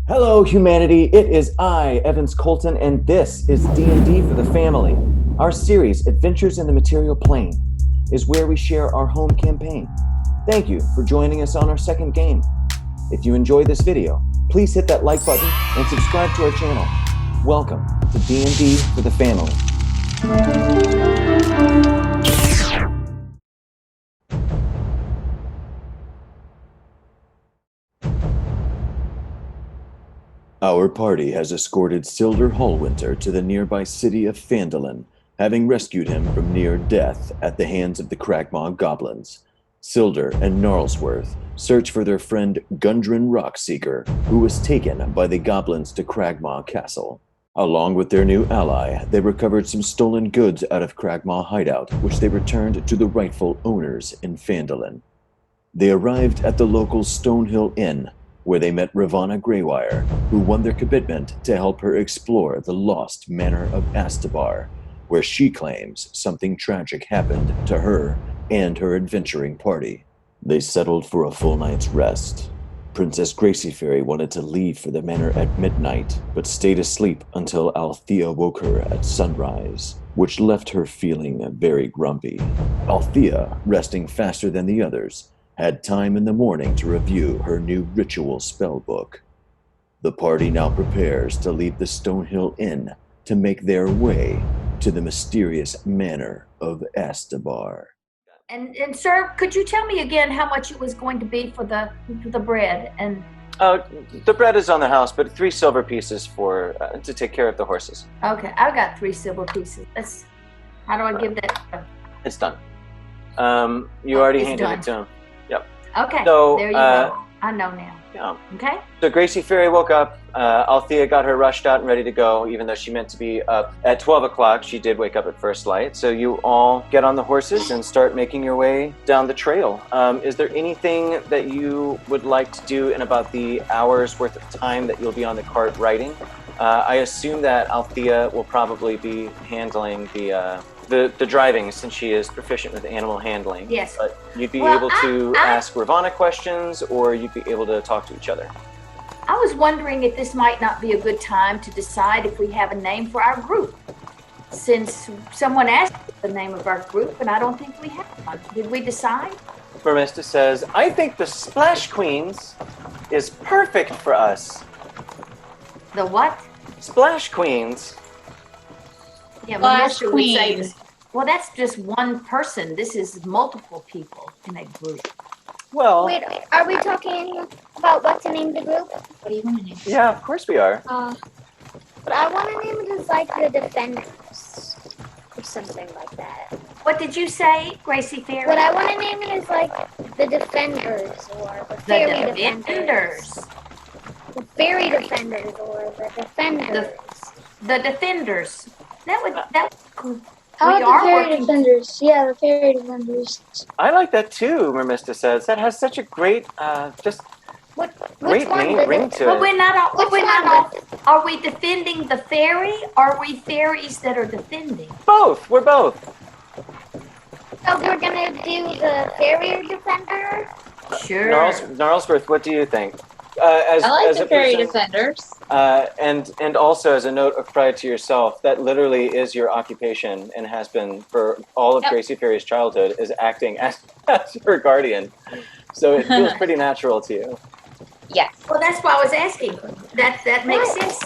Hello, humanity. It is I, Evans Colton, and this is D&D For the Family. Our series, Adventures in the Material Plane, is where we share our home campaign. Thank you for joining us on our second game. If you enjoyed this video, please hit that like button and subscribe to our channel. Welcome to D&D For the Family. Our party has escorted Silder Hallwinter to the nearby city of Phandelver, having rescued him from near death at the hands of the Cragmaw goblins. Silder and Gnarlsworth search for their friend Gundren Rockseeker, who was taken by the goblins to Cragmaw Castle. Along with their new ally, they recovered some stolen goods out of Cragmaw hideout, which they returned to the rightful owners in Phandelver. They arrived at the local Stonehill Inn, where they met Ravana Greywire, who won their commitment to help her explore the Lost Manor of Astabar, where she claims something tragic happened to her and her adventuring party. They settled for a full night's rest. Princess Gracie Fairy wanted to leave for the manor at midnight, but stayed asleep until Althea woke her at sunrise, which left her feeling very grumpy. Althea, resting faster than the others, had time in the morning to review her new ritual spellbook. The party now prepares to leave the Stonehill Inn to make their way to the mysterious Manor of Astabar. And sir, could you tell me again how much it was going to be for the bread? And the bread is on the house, but 3 silver pieces for to take care of the horses. Okay, I've got 3 silver pieces. How do I give that? It's done. You already handed done. it to him. Yep. Okay, So, there you go. I know now. Yeah. Okay. So Gracie Fairy woke up. Althea got her rushed out and ready to go, even though she meant to be up at 12 o'clock. She did wake up at first light. So you all get on the horses and start making your way down the trail. Is there anything that you would like to do in about the hour's worth of time that you'll be on the cart riding? I assume that Althea will probably be handling the driving, since she is proficient with animal handling. Yes. But you'd be able to ask Ravana questions, or you'd be able to talk to each other. I was wondering if this might not be a good time to decide if we have a name for our group, since someone asked the name of our group, and I don't think we have one. Did we decide? Marmista says, I think the Splash Queens is perfect for us. The what? Splash Queens? Yeah, Splash Melissa would say Queen. this. Well, that's just one person. This is multiple people in a group. Well, Wait, are we talking about what to name the group? What do you want to name it? yeah, of course we are. But I want to name it as like the Defenders or something like that. What did you say, Gracie Fairy? What I want to name it is like the Defenders or the Fairy Defenders. The Fairy Defenders or the Defenders. The Defenders. That would. How We about are the Fairy working- Defenders? Yeah, the Fairy Defenders. I like that too, Marmista says. That has such a great, just Which great one? name, ring to But it. we're not. Which We're one? not. Are we defending the fairy? Or are we fairies that are defending? Both. We're both. So we're gonna do the Fairy Defender. Sure. Gnarlsworth, what do you think? I like as the a fairy person- defenders. And also as a note of pride to yourself, that literally is your occupation and has been for all of Yep. Gracie Fairy's childhood, is acting as her guardian. So it feels pretty natural to you. Yes. Well, that's why I was asking. That makes sense.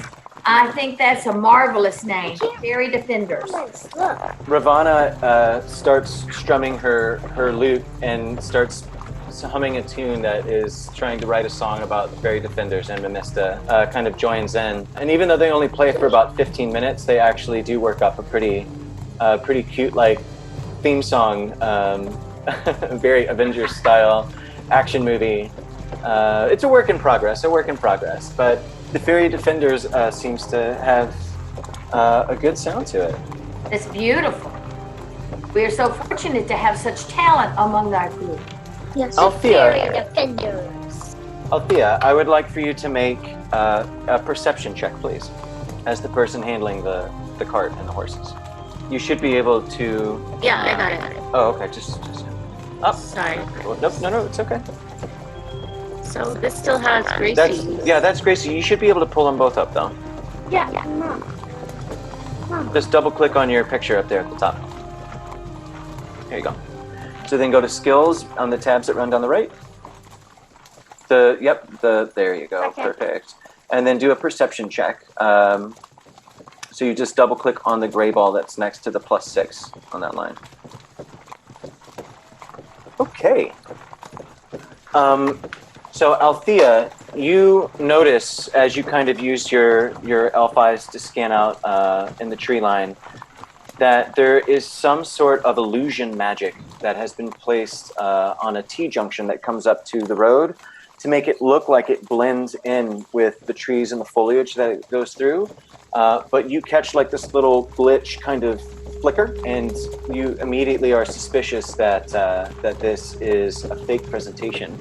I think that's a marvelous name. Fairy Defenders. Look. Ravana starts strumming her lute and starts humming a tune that is trying to write a song about the fairy defenders, and Marmista kind of joins in. And even though they only play for about 15 minutes, they actually do work up a pretty cute like theme song, very Avengers style action movie. It's a work in progress, but the fairy defenders seems to have a good sound to it. It's beautiful. We are so fortunate to have such talent among our group. Yes. Althea, Fairy Defenders. Althea, I would like for you to make a perception check, please, as the person handling the cart and the horses. You should be able to. Yeah, I got it. Oh, okay. Just up. Sorry. No, it's okay. So this still has Gracie. That's Gracie. You should be able to pull them both up, though. Yeah, Mom. Just double click on your picture up there at the top. There you go. So then go to skills on the tabs that run down the right. There you go, Okay. perfect. And then do a perception check. So you just double click on the gray ball that's next to the +6 on that line. Okay. So Althea, you notice as you kind of use your elf eyes to scan out in the tree line that there is some sort of illusion magic that has been placed on a T-junction that comes up to the road to make it look like it blends in with the trees and the foliage that it goes through. But you catch like this little glitch kind of flicker, and you immediately are suspicious that this is a fake presentation.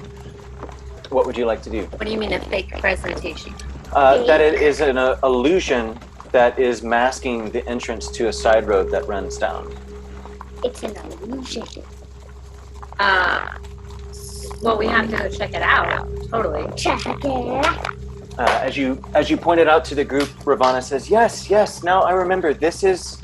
What would you like to do? What do you mean a fake presentation? That it is an illusion that is masking the entrance to a side road that runs down. It's an illusion. Well, we have to go check it out. Totally. Check it. As you pointed out to the group, Ravana says, "Yes. Now I remember. This is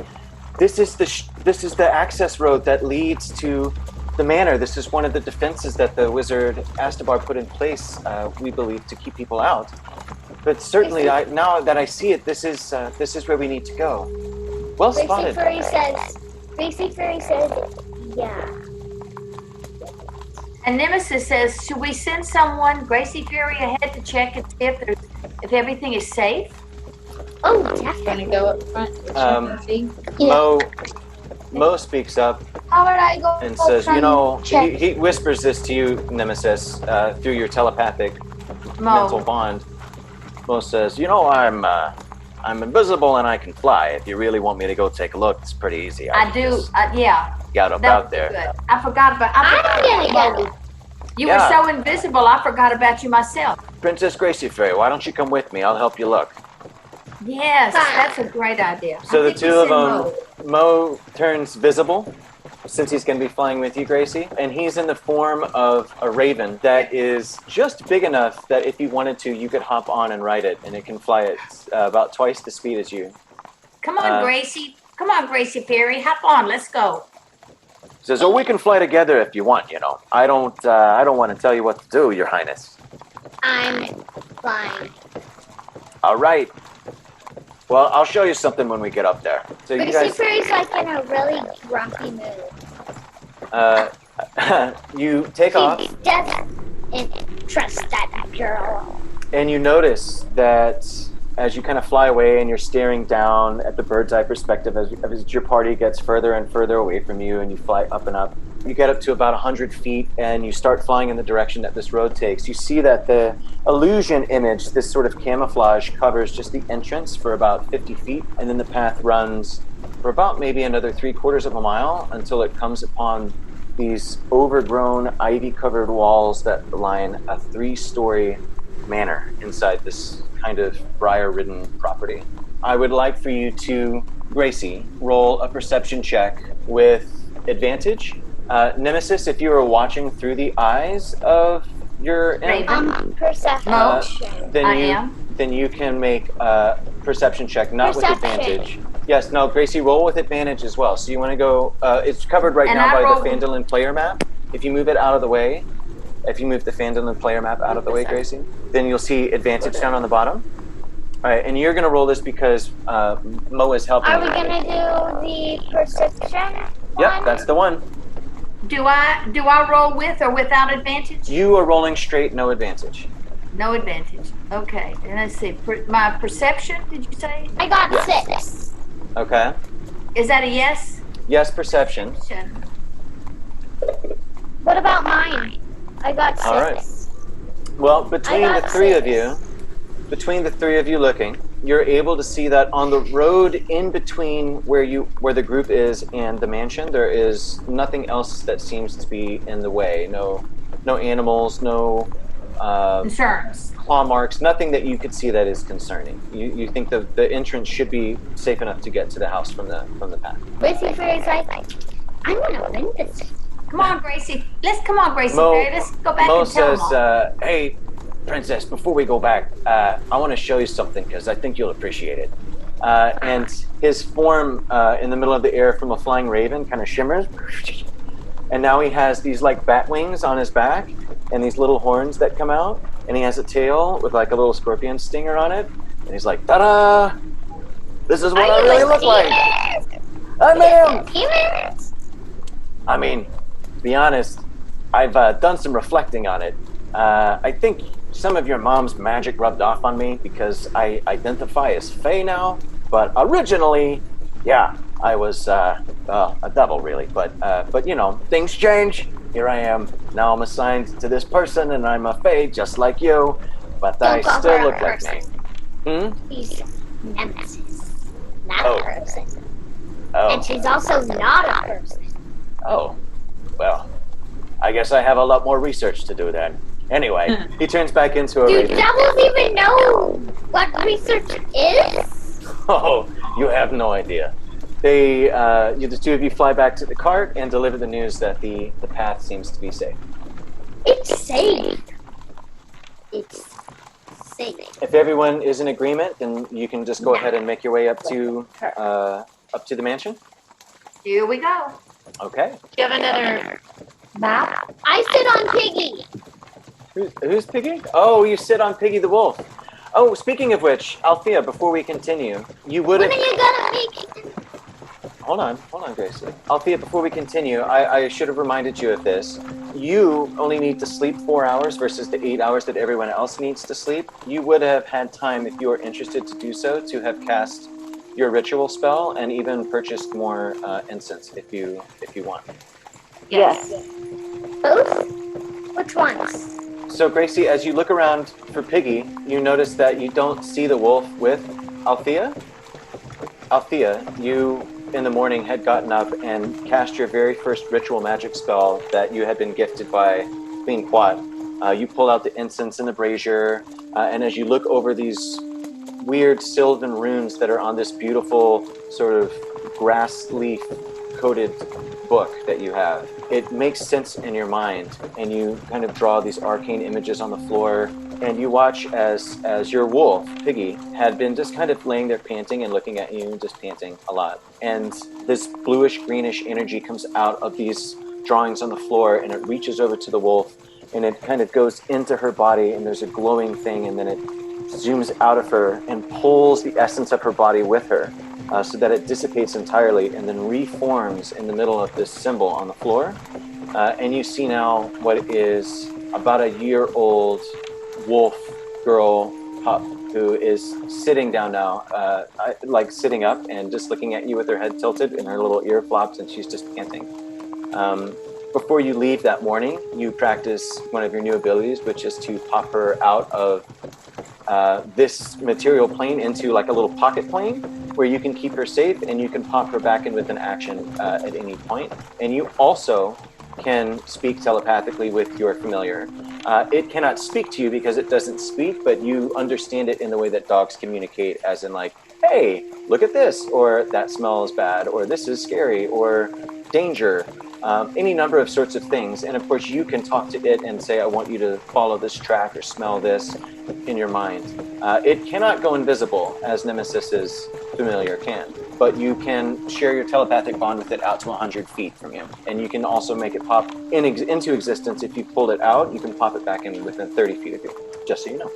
the access road that leads to the manor. This is one of the defenses that the wizard Astabar put in place. We believe to keep people out. But certainly, now that I see it, this is where we need to go. Well spotted." Gracie Fairy says, yeah. And Nemesis says, should we send someone, Gracie Fury, ahead to check and see if everything is safe? Oh, Gonna definitely. go up front to check and see. Mo speaks up How would I go and says, check? he whispers this to you, Nemesis, through your telepathic mental bond. Mo says, I'm invisible and I can fly. If you really want me to go take a look, it's pretty easy. I do, yeah. Get up That out would be there. good. I forgot about gonna you. Yeah. Were so invisible, I forgot about you myself. Princess Gracie Fairy, why don't you come with me? I'll help you look. Yes, that's a great idea. So I the think we two of send them, Mo turns visible, since he's going to be flying with you, Gracie, and he's in the form of a raven that is just big enough that if you wanted to, you could hop on and ride it, and it can fly at about twice the speed as you. Come on, Gracie. Come on, Gracie Fairy. Hop on. Let's go. Says, "Oh, we can fly together if you want. I don't want to tell you what to do, Your Highness." I'm fine. All right. Well, I'll show you something when we get up there. So you Gracie guys, Fairy's like in a really grumpy mood. you take off. She doesn't trust that girl. And you notice that as you kind of fly away and you're staring down at the bird's eye perspective as your party gets further and further away from you and you fly up and up, you get up to about 100 feet and you start flying in the direction that this road takes. You see that the illusion image, this sort of camouflage, covers just the entrance for about 50 feet, and then the path runs for about maybe another 3/4 of a mile until it comes upon these overgrown, ivy-covered walls that line a 3-story manor inside this kind of briar-ridden property. I would like for you to, Gracie, roll a perception check with advantage. Nemesis, if you are watching through the eyes of your enemy, Perception. then you can make a perception check, not with advantage. Yes, no, Gracie, roll with advantage as well. So you want to go, it's covered right now by the Phandelver player map. If you move it out of the way, if you move the Phandelver player map out of the way, Gracie, then you'll see advantage down on the bottom. All right, and you're going to roll this because Mo is helping. Are we going to do the perception one? Yep, that's the one. Do I roll with or without advantage? You are rolling straight, no advantage. No advantage. Okay. And let's see. My perception, did you say? I got 6. Okay. Is that a yes? Yes, perception. What about mine? I got 6. All right. Well, between the three of you looking, you're able to see that on the road in between where the group is and the mansion, there is nothing else that seems to be in the way. No animals, no concerns, claw marks, nothing that you could see that is concerning. You think the entrance should be safe enough to get to the house from the path. Gracie Fairy's like, I'm gonna win this. Come on, Gracie. Let's go back Mo and tell says, them. "Hey, Princess, before we go back, I want to show you something because I think you'll appreciate it. And his form in the middle of the air from a flying raven kind of shimmers. And now he has these like bat wings on his back and these little horns that come out. And he has a tail with like a little scorpion stinger on it. And he's like, ta-da! This is what I really look like. I'm him! I mean, to be honest, I've done some reflecting on it. I think some of your mom's magic rubbed off on me because I identify as Fae now. But originally, yeah, I was a devil, really. But you know, things change. Here I am. Now I'm assigned to this person, and I'm a Fae just like you. But I still look like me. She's Nemesis, not a person. Oh. And she's also not a person. Oh. Well, I guess I have a lot more research to do then. Anyway, he turns back into a Do raven. devils even know what research is? Oh, you have no idea. The two of you fly back to the cart and deliver the news that the path seems to be safe. It's safe. It's safe. If everyone is in agreement, then you can just go ahead and make your way up to the mansion. Here we go. Okay. Do you have another map? I sit on Piggy. Who's Piggy? Oh, you sit on Piggy the wolf. Oh, speaking of which, Althea, before we continue, you would have... When are you gonna make... Hold on, Gracie. Althea, before we continue, I should have reminded you of this. You only need to sleep 4 hours versus the 8 hours that everyone else needs to sleep. You would have had time, if you were interested to do so, to have cast your ritual spell and even purchased more incense if you want. Yes. Both? Which ones? So, Gracie, as you look around for Piggy, you notice that you don't see the wolf with Althea. Althea, you in the morning had gotten up and cast your very first ritual magic spell that you had been gifted by Queen Quat. You pull out the incense and the brazier, and as you look over these weird sylvan runes that are on this beautiful sort of grass leaf coated book that you have, it makes sense in your mind, and you kind of draw these arcane images on the floor, and you watch as your wolf, Piggy, had been just kind of laying there panting and looking at you, just panting a lot. And this bluish greenish energy comes out of these drawings on the floor, and it reaches over to the wolf, and it kind of goes into her body, and there's a glowing thing, and then it zooms out of her and pulls the essence of her body with her. So that it dissipates entirely and then reforms in the middle of this symbol on the floor. And you see now what is about a year-old wolf girl pup who is sitting down now, like sitting up and just looking at you with her head tilted and her little ear flops, and she's just panting. Before you leave that morning, you practice one of your new abilities, which is to pop her out of this material plane into like a little pocket plane where you can keep her safe and you can pop her back in with an action at any point. And you also can speak telepathically with your familiar. It cannot speak to you because it doesn't speak, but you understand it in the way that dogs communicate, as in like, hey, look at this, or that smells bad, or this is scary, or danger. Any number of sorts of things. And of course you can talk to it and say, I want you to follow this track or smell this in your mind. It cannot go invisible as Nemesis's familiar can, but you can share your telepathic bond with it out to 100 feet from you. And you can also make it pop into existence. If you pulled it out, you can pop it back in within 30 feet of you, just so you know.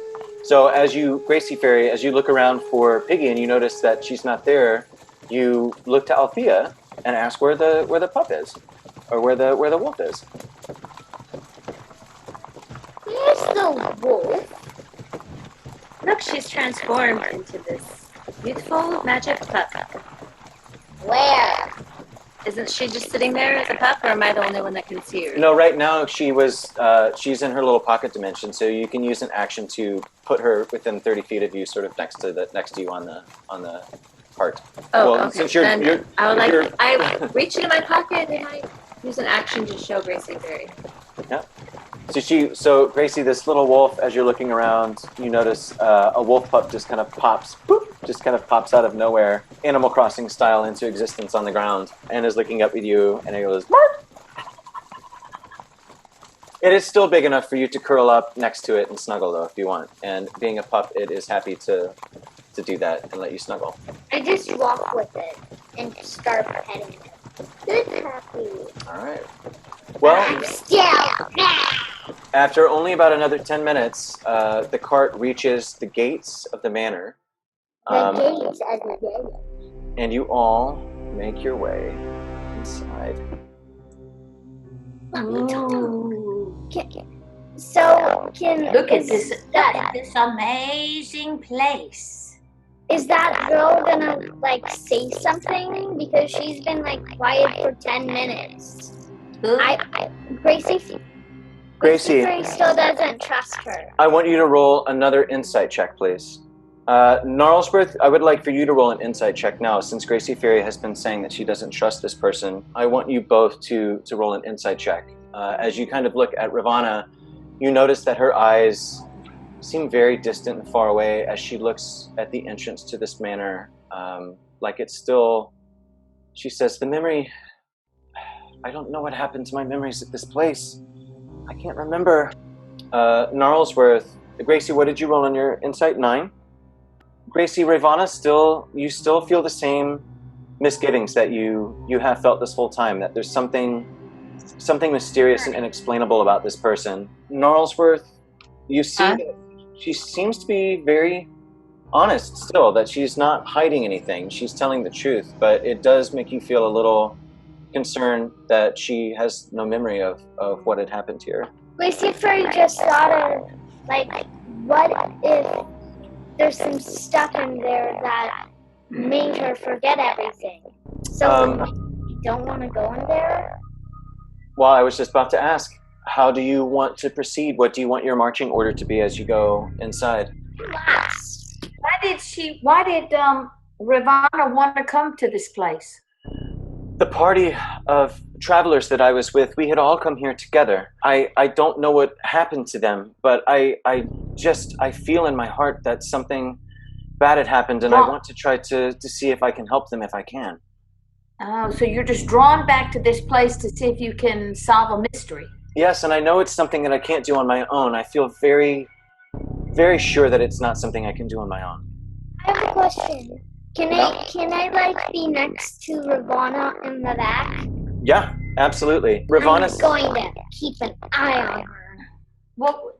So as you, Gracie Fairy, as you look around for Piggy and you notice that she's not there, you look to Althea and ask where the pup is. Or where the wolf is. Where's the wolf? Look, she's transformed into this beautiful magic pup. Where? Isn't she just sitting there as a pup, or am I the only one that can see her? No, right now she's in her little pocket dimension, so you can use an action to put her within 30 feet of you, sort of next to you on the cart. Oh, well, okay. Since Then I reach into my pocket and I use an action to show Gracie Fairy. Yeah. So Gracie, this little wolf, as you're looking around, you notice a wolf pup just kind of pops out of nowhere, Animal Crossing style, into existence on the ground, and is looking up at you, and it goes, Mark! It is still big enough for you to curl up next to it and snuggle, though, if you want. And being a pup, it is happy to do that and let you snuggle. I just walk with it and start petting it. Good puppy. All right. Well, I'm still. after only about another 10 minutes, the cart reaches the gates of the manor. The gates as the gate. And you all make your way inside. Look at this amazing place. Is that girl gonna like say something? Because she's been like quiet for 10 minutes. Gracie still doesn't trust her. I want you to roll another insight check, please. Gnarlsworth, I would like for you to roll an insight check now, since Gracie Fury has been saying that she doesn't trust this person. I want you both to roll an insight check. As you kind of look at Ravana, you notice that her eyes seem very distant and far away as she looks at the entrance to this manor. Like it's still, she says, the memory, I don't know what happened to my memories at this place. I can't remember. Gnarlsworth, Gracie, what did you roll on your insight? 9? Gracie, Ravana, you still feel the same misgivings that you have felt this whole time, that there's something mysterious and inexplainable about this person. Gnarlsworth, you see that she seems to be very honest still, that she's not hiding anything. She's telling the truth, but it does make you feel a little concerned that she has no memory of what had happened here. Gracie Furry just thought of, like, what if there's some stuff in there that made her forget everything? So you don't want to go in there? Well, I was just about to ask, how do you want to proceed? What do you want your marching order to be as you go inside? Last. Why did Ravana want to come to this place? The party of travelers that I was with, we had all come here together. I don't know what happened to them, but I feel in my heart that something bad had happened, and I want to try to see if I can help them if I can. Oh, so you're just drawn back to this place to see if you can solve a mystery. Yes, and I know it's something that I can't do on my own. I feel very, very sure that it's not something I can do on my own. I have a question. Can I like be next to Ravana in the back? Yeah, absolutely. Ravana's going to keep an eye on her. Well,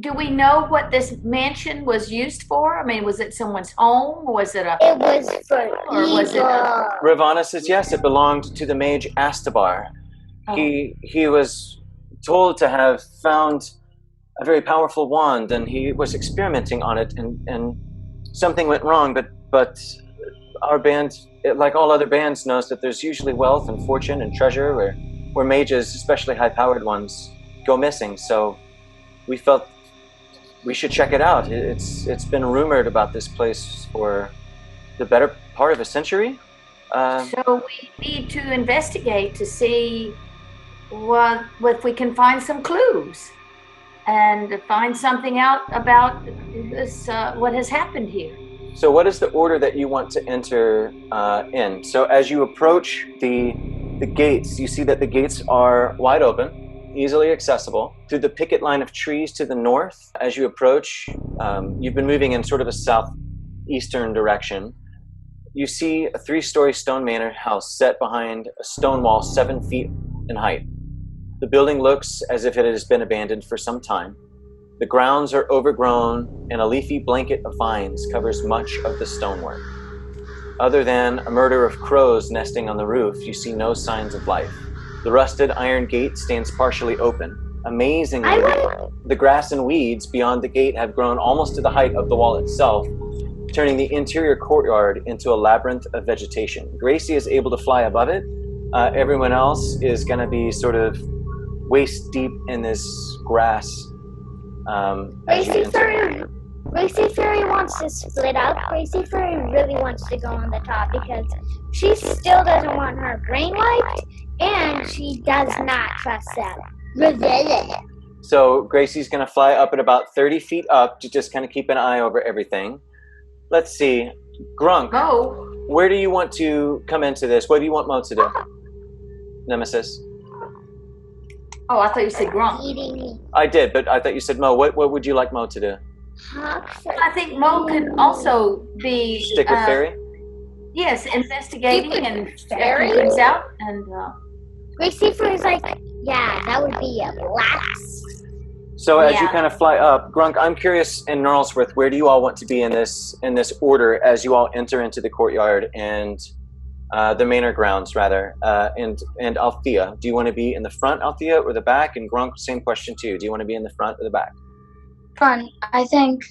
do we know what this mansion was used for? I mean, was it someone's home? Or was it a? It was for Ravana says yes, it belonged to the mage Astabar. Oh. He was told to have found a very powerful wand, and he was experimenting on it, and something went wrong, but our band, like all other bands, knows that there's usually wealth and fortune and treasure where mages, especially high-powered ones, go missing. So we felt we should check it out. It's been rumored about this place for the better part of a century. So we need to investigate to see if we can find some clues and find something out about this, what has happened here. So what is the order that you want to enter in? So as you approach the gates, you see that the gates are wide open, easily accessible. Through the picket line of trees to the north, as you approach, you've been moving in sort of a southeastern direction. You see a 3-story stone manor house set behind a stone wall 7 feet in height. The building looks as if it has been abandoned for some time. The grounds are overgrown, and a leafy blanket of vines covers much of the stonework. Other than a murder of crows nesting on the roof, you see no signs of life. The rusted iron gate stands partially open. Amazingly, the grass and weeds beyond the gate have grown almost to the height of the wall itself, turning the interior courtyard into a labyrinth of vegetation. Gracie is able to fly above it. Everyone else is going to be sort of waist deep in this grass. Gracie Fairy wants to split up. Gracie Fairy really wants to go on the top because she still doesn't want her brain wiped, and she does not trust them. So Gracie's going to fly up at about 30 feet up to just kind of keep an eye over everything. Let's see. Grunk, where do you want to come into this? What do you want Mo to do? Nemesis? Oh, I thought you said Grunk. eating I did, but I thought you said Mo. What would you like Mo to do? hawks. I think Mo could also be Stick with Fairy? Yes, investigating Stick and with checking Fairy? things out. And Gracie Fairy's like, yeah, that would be a blast. So as you Yeah. kind of fly up, Grunk, I'm curious in Gnarlsworth, where do you all want to be in this order as you all enter into the courtyard and the manor grounds, rather, and Althea? Do you want to be in the front, Althea, or the back? And Grunk, same question too. Do you want to be in the front or the back? Front. I think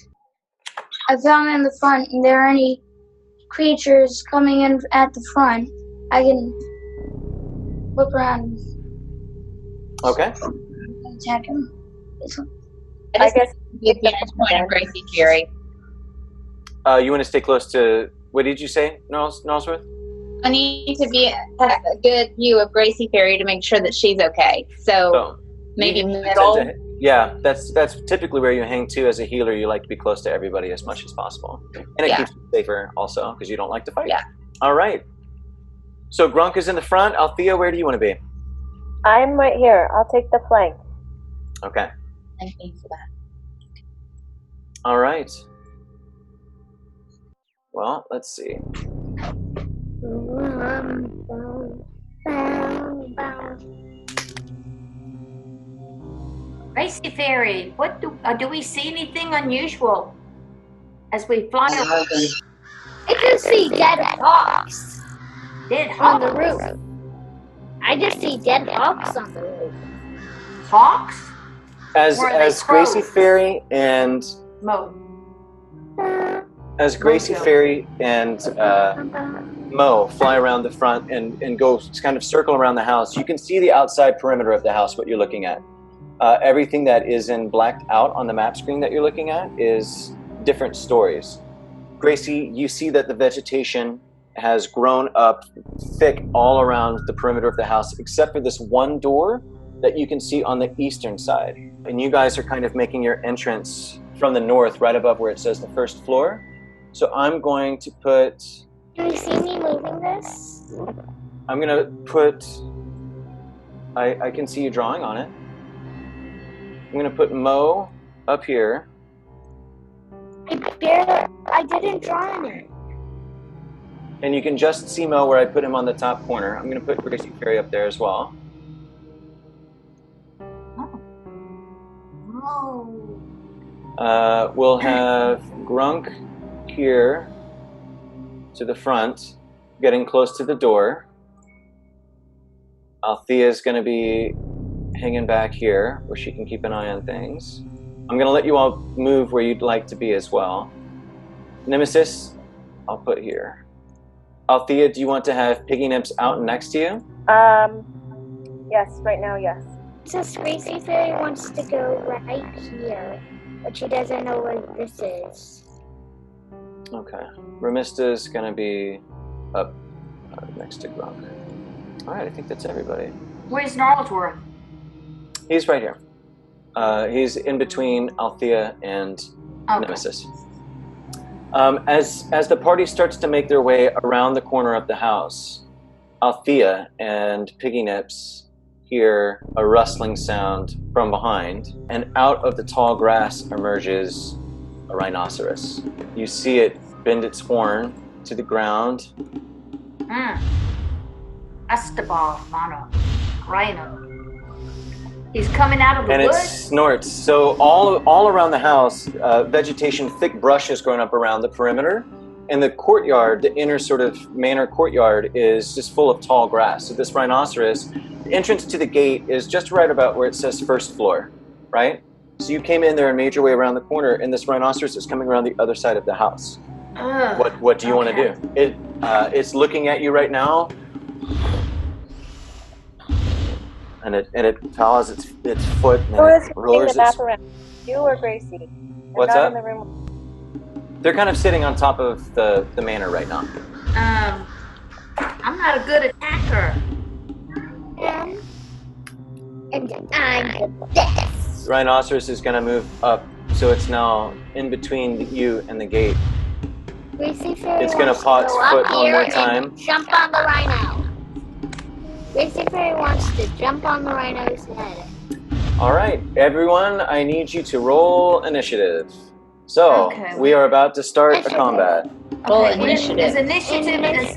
if I'm in the front and there are any creatures coming in at the front, I can whip around Okay. and attack him. I guess the advantage point of Gracie Fury. You want to stay close to, what did you say, Gnarlsworth? I need to be have a good view of Gracie Fairy to make sure that she's okay. So Oh. maybe You middle. tend to- yeah, that's typically where you hang too. As a healer, you like to be close to everybody as much as possible. And it Yeah. keeps you safer also, because you don't like to fight. Yeah. All right. So Grunk is in the front. Althea, where do you want to be? I'm right here. I'll take the flank. Okay. Thank you for that. All right. Well, let's see. Gracie Fairy, what do we see anything unusual as we fly up? I just see dead hawks Dead on the hawks? roof. I just see dead hawks on the roof. Hawks? As Or are they Gracie crows? Fairy and Mo. Fairy and Mo fly around the front and go kind of circle around the house, you can see the outside perimeter of the house, what you're looking at. Everything that is in blacked out on the map screen that you're looking at is different stories. Gracie, you see that the vegetation has grown up thick all around the perimeter of the house, except for this one door that you can see on the eastern side. And you guys are kind of making your entrance from the north, right above where it says the first floor. So I'm going to put... Can you see me moving this? I'm going to put... I can see you drawing on it. I'm going to put Mo up here. I didn't draw on it. And you can just see Mo where I put him on the top corner. I'm going to put Gracie Fairy up there as well. Oh. We'll have Grunk here to the front, getting close to the door. Althea's going to be hanging back here where she can keep an eye on things. I'm going to let you all move where you'd like to be as well. Nemesis, I'll put here. Althea, do you want to have Piggy Nips out next to you? Yes, right now, yes. Since Gracie Fairy wants to go right here, but she doesn't know where this is. Okay. Remista's going to be up next to Grunk. All right, I think that's everybody. Where's Gnarlsworth? He's right here. He's in between Althea and Okay. Nemesis. As the party starts to make their way around the corner of the house, Althea and Piggy Nips hear a rustling sound from behind, and out of the tall grass emerges a rhinoceros. You see it bend its horn to the ground. Astabar, Rhino. He's coming out of the And it woods. snorts. So all around the house, vegetation, thick brush has grown up around the perimeter. And the courtyard, the inner sort of manor courtyard, is just full of tall grass. So this rhinoceros, the entrance to the gate is just right about where it says first floor, right? So you came in there and made your way around the corner, and this rhinoceros is coming around the other side of the house. What do you want to do? It's looking at you right now. And it paws its foot and Who is it moving roars the map its... around? You or Gracie? They're What's not that? in the room. They're kind of sitting on top of the manor right now. I'm not a good attacker. And I'm the best. Rhinoceros is going to move up, so it's now in between you and the gate. Gracie Fairy It's gonna wants paw to its go up foot one here more and time. Jump on the rhino. Gracie Fairy wants to jump on the rhino's head. All right, everyone, I need you to roll initiative. So, Okay. we are about to start a combat. Roll Okay, initiative. Is initiative is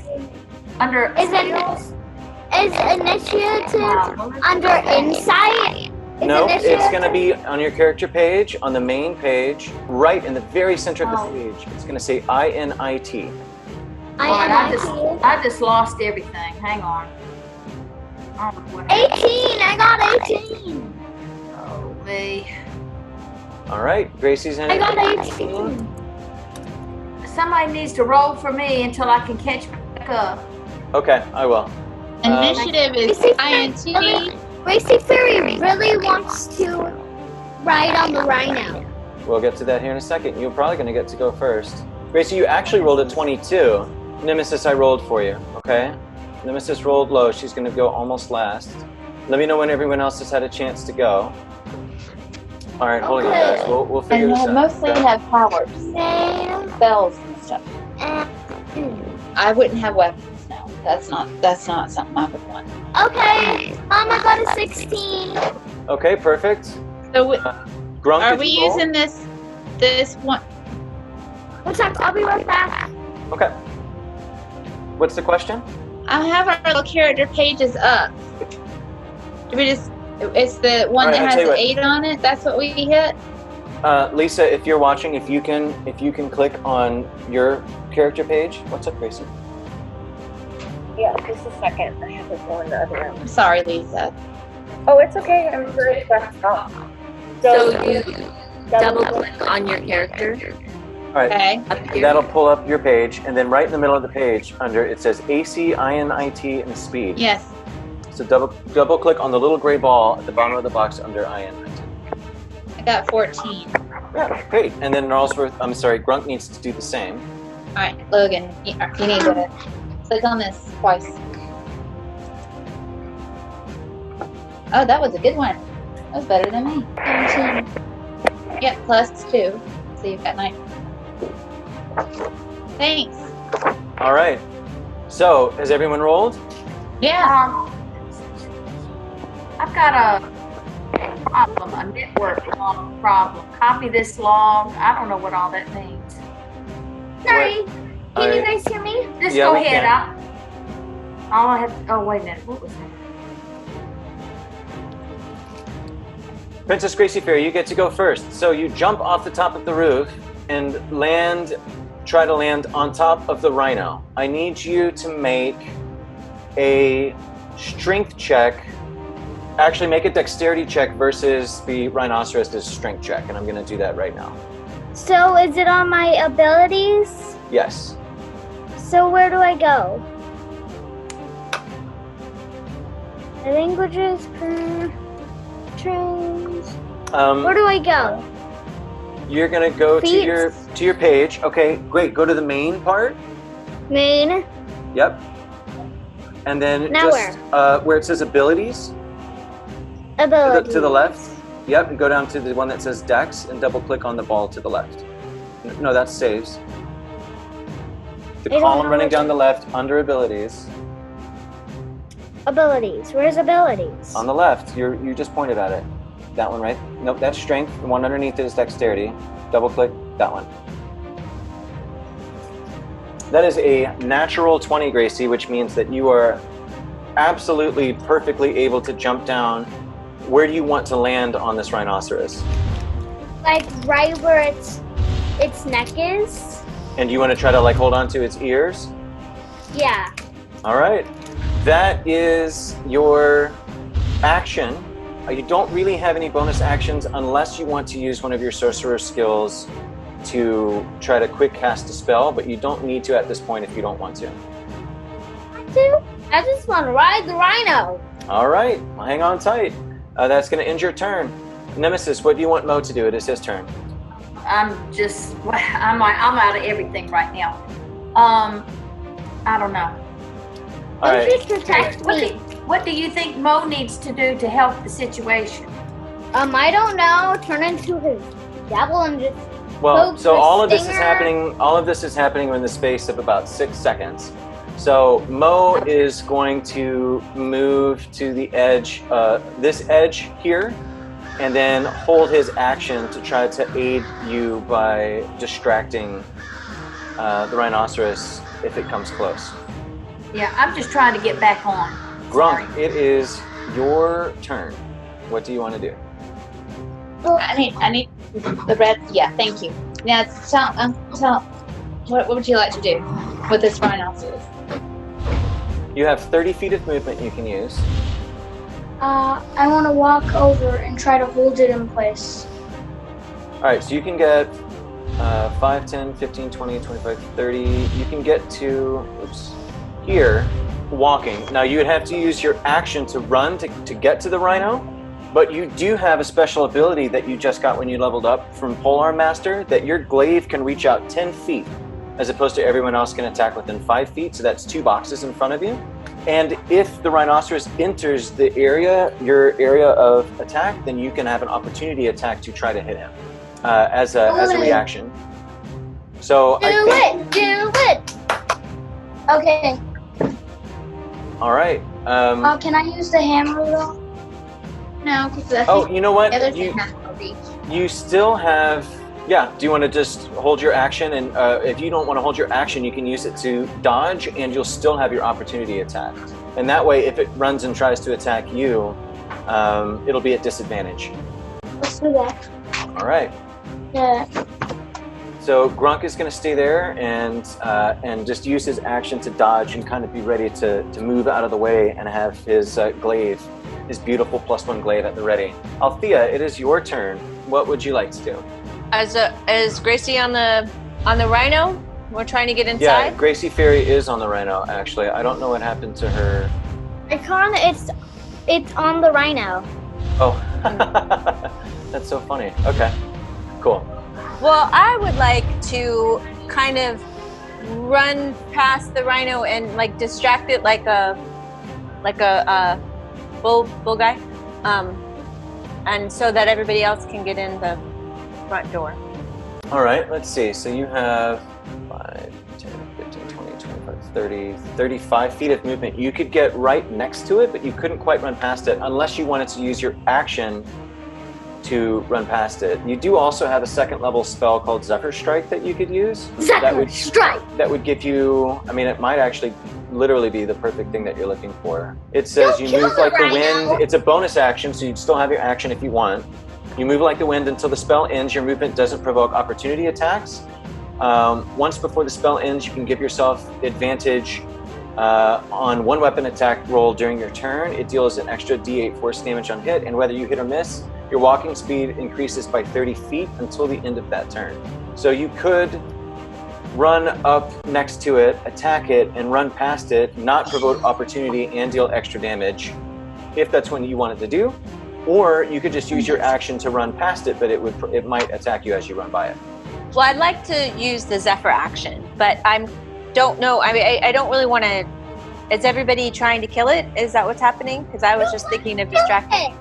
under Is it- skills? Is initiative under insight? Is No, it's initiative- going to be on your character page, on the main page, right in the very center of the Oh. page. It's going to say INIT. I just lost everything. Hang on. Oh, what 18. I got 18. Oh, me. All right, Gracie's in I it. got 18. Somebody needs to roll for me until I can catch back up. Okay, I will. Initiative is INT. Gracie Fairy really wants to ride on the rhino. We'll get to that here in a second. You're probably going to get to go first. Gracie, you actually rolled a 22. Nemesis, I rolled for you, okay? Nemesis rolled low. She's going to go almost last. Let me know when everyone else has had a chance to go. All right, hold on, guys. We'll figure And this they out. mostly okay? have powers, spells and stuff. I wouldn't have weapons now. That's not something I would want. Okay, Mom, I got a 16. Okay, perfect. So Grunk, are did we you roll? using this one? What's up? I'll be right back. Okay. What's the question? I have our little character pages up. Do we just? It's the one All right, that I'll has tell you the what. 8 on it. That's what we hit. Lisa, if you're watching, if you can click on your character page. What's up, Gracie? Yeah, just a second. I have to go in the other room. I'm sorry, Lisa. Oh, it's okay. I'm very stressed out. So you double click on your character All right. Okay. up here. That'll pull up your page, and then right in the middle of the page, under it says AC, INIT, and speed. Yes. So double click on the little gray ball at the bottom of the box under INIT. I got 14. Yeah, great. And then I'm sorry, Grunk needs to do the same. All right, Logan, you need to click on this twice. Oh, that was a good one. That was better than me. 17. Yep, +2. So you've got 9. Thanks. All right. So, has everyone rolled? Yeah. I've got a problem, a network log problem. Copy this log. I don't know what all that means. Sorry. What? Can you I- guys hear me? Just Yeah, go we ahead. can. All I have. Oh, wait a minute. What was that? Princess Gracie Fairy, you get to go first. So you jump off the top of the roof and try to land on top of the rhino. I need you to make a strength check. Actually, make a dexterity check versus the rhinoceros's strength check, and I'm going to do that right now. So is it on my abilities? Yes. So where do I go? Languages, trains. Where do I go? You're going to go Feats. to your page. Okay, great. Go to the main part. Main. Yep. And then Now just where it says abilities. Abilities. To the left. Yep, and go down to the one that says Dex and double click on the ball to the left. No, that's saves. The I don't column know running what down the left under abilities. Abilities. Where's abilities? On the left, you just pointed at it. That one, right? Nope, that's strength. The one underneath it is dexterity. Double click that one. That is a natural 20, Gracie, which means that you are absolutely perfectly able to jump down. Where do you want to land on this rhinoceros? Like right where its neck is? And you want to try to like hold on to its ears? Yeah. All right. That is your action. You don't really have any bonus actions unless you want to use one of your sorcerer skills to try to quick cast a spell, but you don't need to at this point if you don't want to. I just want to ride the rhino. All right. Well, hang on tight. That's going to end your turn. Nemesis, what do you want Mo to do? It is his turn. I'm out of everything right now. I don't know. All right. Just protect me. What do you think Mo needs to do to help the situation? I don't know. Turn into his devil and just Well, poke so the all of this is stinger. happening. All of this is happening in the space of about 6 seconds. So Mo is going to move to the edge, this edge here, and then hold his action to try to aid you by distracting the rhinoceros if it comes close. Yeah, I'm just trying to get back on. Grunk, it is your turn. What do you want to do? Well, I need the red. Yeah, thank you. Now, tell. What would you like to do with this rhinoceros? You have 30 feet of movement you can use. I want to walk over and try to hold it in place. All right, so you can get 5, 10, 15, 20, 25, 30. You can get to here walking. Now, you would have to use your action to run to get to the rhino, but you do have a special ability that you just got when you leveled up from Polearm Master, that your glaive can reach out 10 feet, as opposed to everyone else can attack within 5 feet, so that's 2 boxes in front of you. And if the rhinoceros enters the area, your area of attack, then you can have an opportunity attack to try to hit him as a reaction. So Do it! Okay. All right. Can I use the hammer though? No, because Oh, you know what? the other thing has no reach. You still have. Yeah. Do you want to just hold your action? And if you don't want to hold your action, you can use it to dodge, and you'll still have your opportunity attack. And that way, if it runs and tries to attack you, it'll be at disadvantage. Let's do that. All right. Yeah. So Grunk is going to stay there and just use his action to dodge and kind of be ready to move out of the way and have his glaive, his beautiful +1 glaive at the ready. Althea, it is your turn. What would you like to do? Is Gracie on the rhino? We're trying to get inside. Yeah, Gracie Fairy is on the rhino. Actually, I don't know what happened to her. It's on the rhino. Oh, that's so funny. Okay, cool. Well, I would like to kind of run past the rhino and like distract it like a bull guy, and so that everybody else can get in the front door. All right, let's see. So you have 5, 10, 15, 20, 25, 30, 35 feet of movement. You could get right next to it, but you couldn't quite run past it unless you wanted to use your action to run past it. You do also have a 2nd level spell called Zephyr Strike that you could use. Strike! That would give you, I mean, it might actually literally be the perfect thing that you're looking for. It says you move like the wind. It's a bonus action, so you'd still have your action if you want. You move like the wind until the spell ends. Your movement doesn't provoke opportunity attacks. Once before the spell ends, you can give yourself advantage on 1 weapon attack roll during your turn. It deals an extra d8 force damage on hit, and whether you hit or miss, your walking speed increases by 30 feet until the end of that turn. So you could run up next to it, attack it, and run past it, not provoke opportunity and deal extra damage, if that's what you wanted to do. Or you could just use your action to run past it, but it might attack you as you run by it. Well, I'd like to use the Zephyr action, but don't know. I mean, I don't really want to. Is everybody trying to kill it? Is that what's happening? Because I was just thinking of distracting.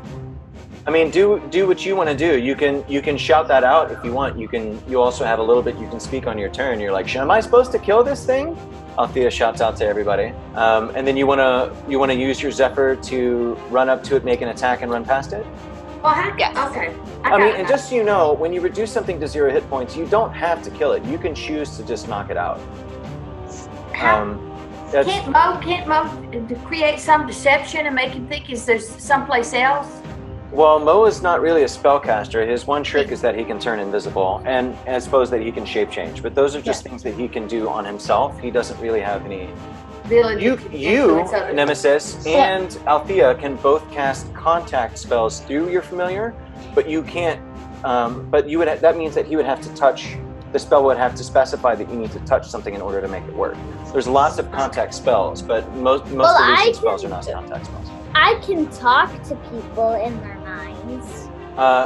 I mean, do what you want to do. You can shout that out if you want. You also have a little bit you can speak on your turn. You're like, am I supposed to kill this thing? Althea shouts out to everybody, and then you wanna use your Zephyr to run up to it, make an attack, and run past it. Well, okay. I mean, and just so you know, when you reduce something to 0 hit points, you don't have to kill it. You can choose to just knock it out. Can't Mo create some deception and make him think there's someplace else? Well, Mo is not really a spellcaster. His one trick is that he can turn invisible, and I suppose that he can shape change. But those are just things that he can do on himself. He doesn't really have any. You, Nemesis, and Althea can both cast contact spells through your familiar, but you can't. But you would. That means that he would have to touch. The spell would have to specify that you need to touch something in order to make it work. There's lots of contact spells, but most illusion spells are not contact spells. I can talk to people in their minds.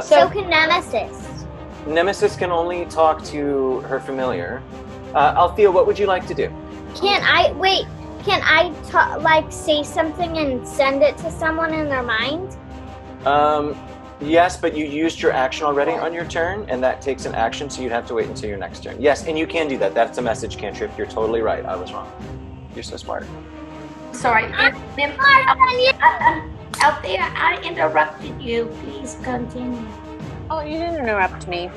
So can Nemesis. Nemesis can only talk to her familiar. Althea, what would you like to do? Can I say something and send it to someone in their mind? Yes, but you used your action already on your turn, and that takes an action, so you'd have to wait until your next turn. Yes, and you can do that. That's a message cantrip. You're totally right. I was wrong. You're so smart. Sorry. Althea, I interrupted you. Please continue. Oh, you didn't interrupt me.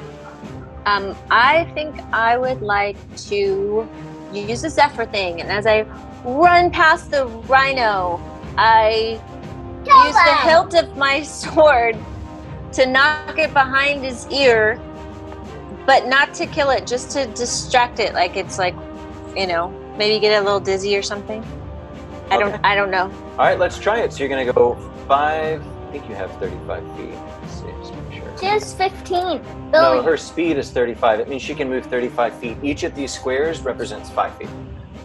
I think I would like to use the Zephyr thing, and as I run past the rhino, I use the hilt of my sword to knock it behind his ear, but not to kill it, just to distract it, like it's like, you know, maybe get a little dizzy or something. I don't know. All right, let's try it. So you're gonna go 5. I think you have 35 feet. Let's see, just make sure. She has 15. No, her speed is 35. It means she can move 35 feet. Each of these squares represents 5 feet.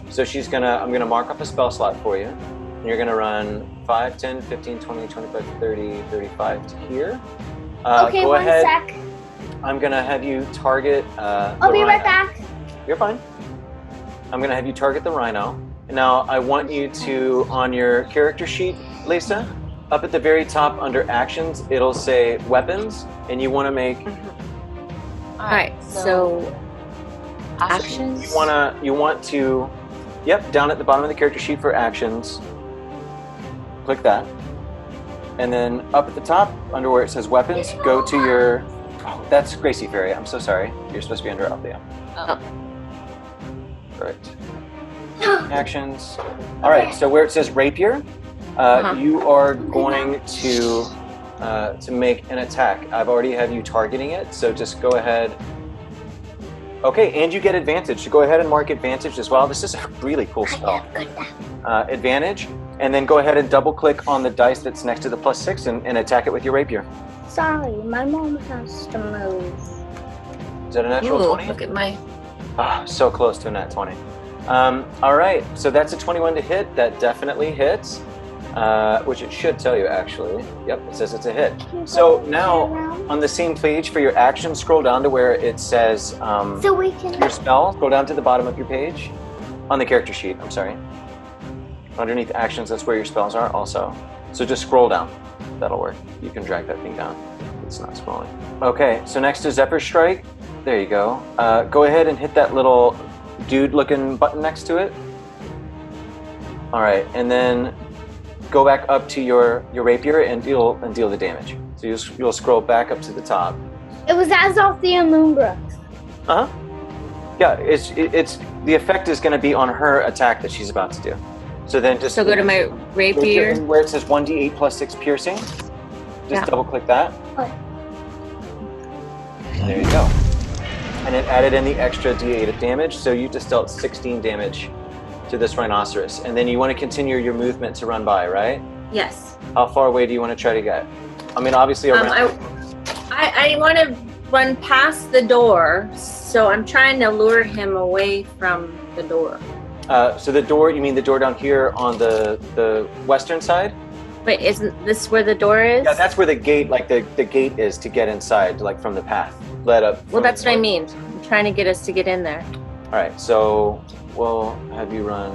So I'm gonna mark up a spell slot for you. And you're gonna run 5, 10, 15, 20, 25, 30, 35 to here. Okay, go one ahead. sec. I'm gonna have you target I'll be right back. You're fine. I'm gonna have you target the rhino. Now I want you to, on your character sheet, Lisa, up at the very top under actions, it'll say weapons, and you want to make. All right. So actions. You want to, yep, down at the bottom of the character sheet for actions. Click that, and then up at the top under where it says weapons, go to your. Oh, that's Gracie Fairy. I'm so sorry. You're supposed to be under Althea. Oh. Correct. Actions. All right. So where it says rapier, you are going to make an attack. I've already have you targeting it, so just go ahead. Okay, and you get advantage. So go ahead and mark advantage as well. This is a really cool spell. Advantage, and then go ahead and double click on the dice that's next to the +6 and attack it with your rapier. Sorry, my mom has to move. Is that a natural 20? Look at my... So close to a nat 20. All right, so that's a 21 to hit. That definitely hits, which it should tell you, actually. Yep, it says it's a hit. So now, on the same page for your action, scroll down to where it says so we can... your spell. Scroll down to the bottom of your page. On the character sheet, I'm sorry. Underneath actions, that's where your spells are also. So just scroll down. That'll work. You can drag that thing down. It's not scrolling. Okay, so next is Zephyr Strike. There you go. Go ahead and hit that little dude-looking button next to it. All right, and then go back up to your rapier and deal the damage. So you'll scroll back up to the top. It was as Althea Moonbrook. Yeah, it's the effect is going to be on her attack that she's about to do. So then just go to my rapier where it says 1d8 +6 piercing. Just double click that. There you go. And it added in the extra d8 of damage, so you just dealt 16 damage to this rhinoceros. And then you want to continue your movement to run by, right? Yes. How far away do you want to try to get? I mean, obviously around. I want to run past the door, so I'm trying to lure him away from the door. So the door, you mean the door down here on the western side? Wait, isn't this where the door is? Yeah, that's where the gate, like the gate is to get inside, like from the path led up. Well, that's what I mean. I'm trying to get us to get in there. All right, so we'll have you run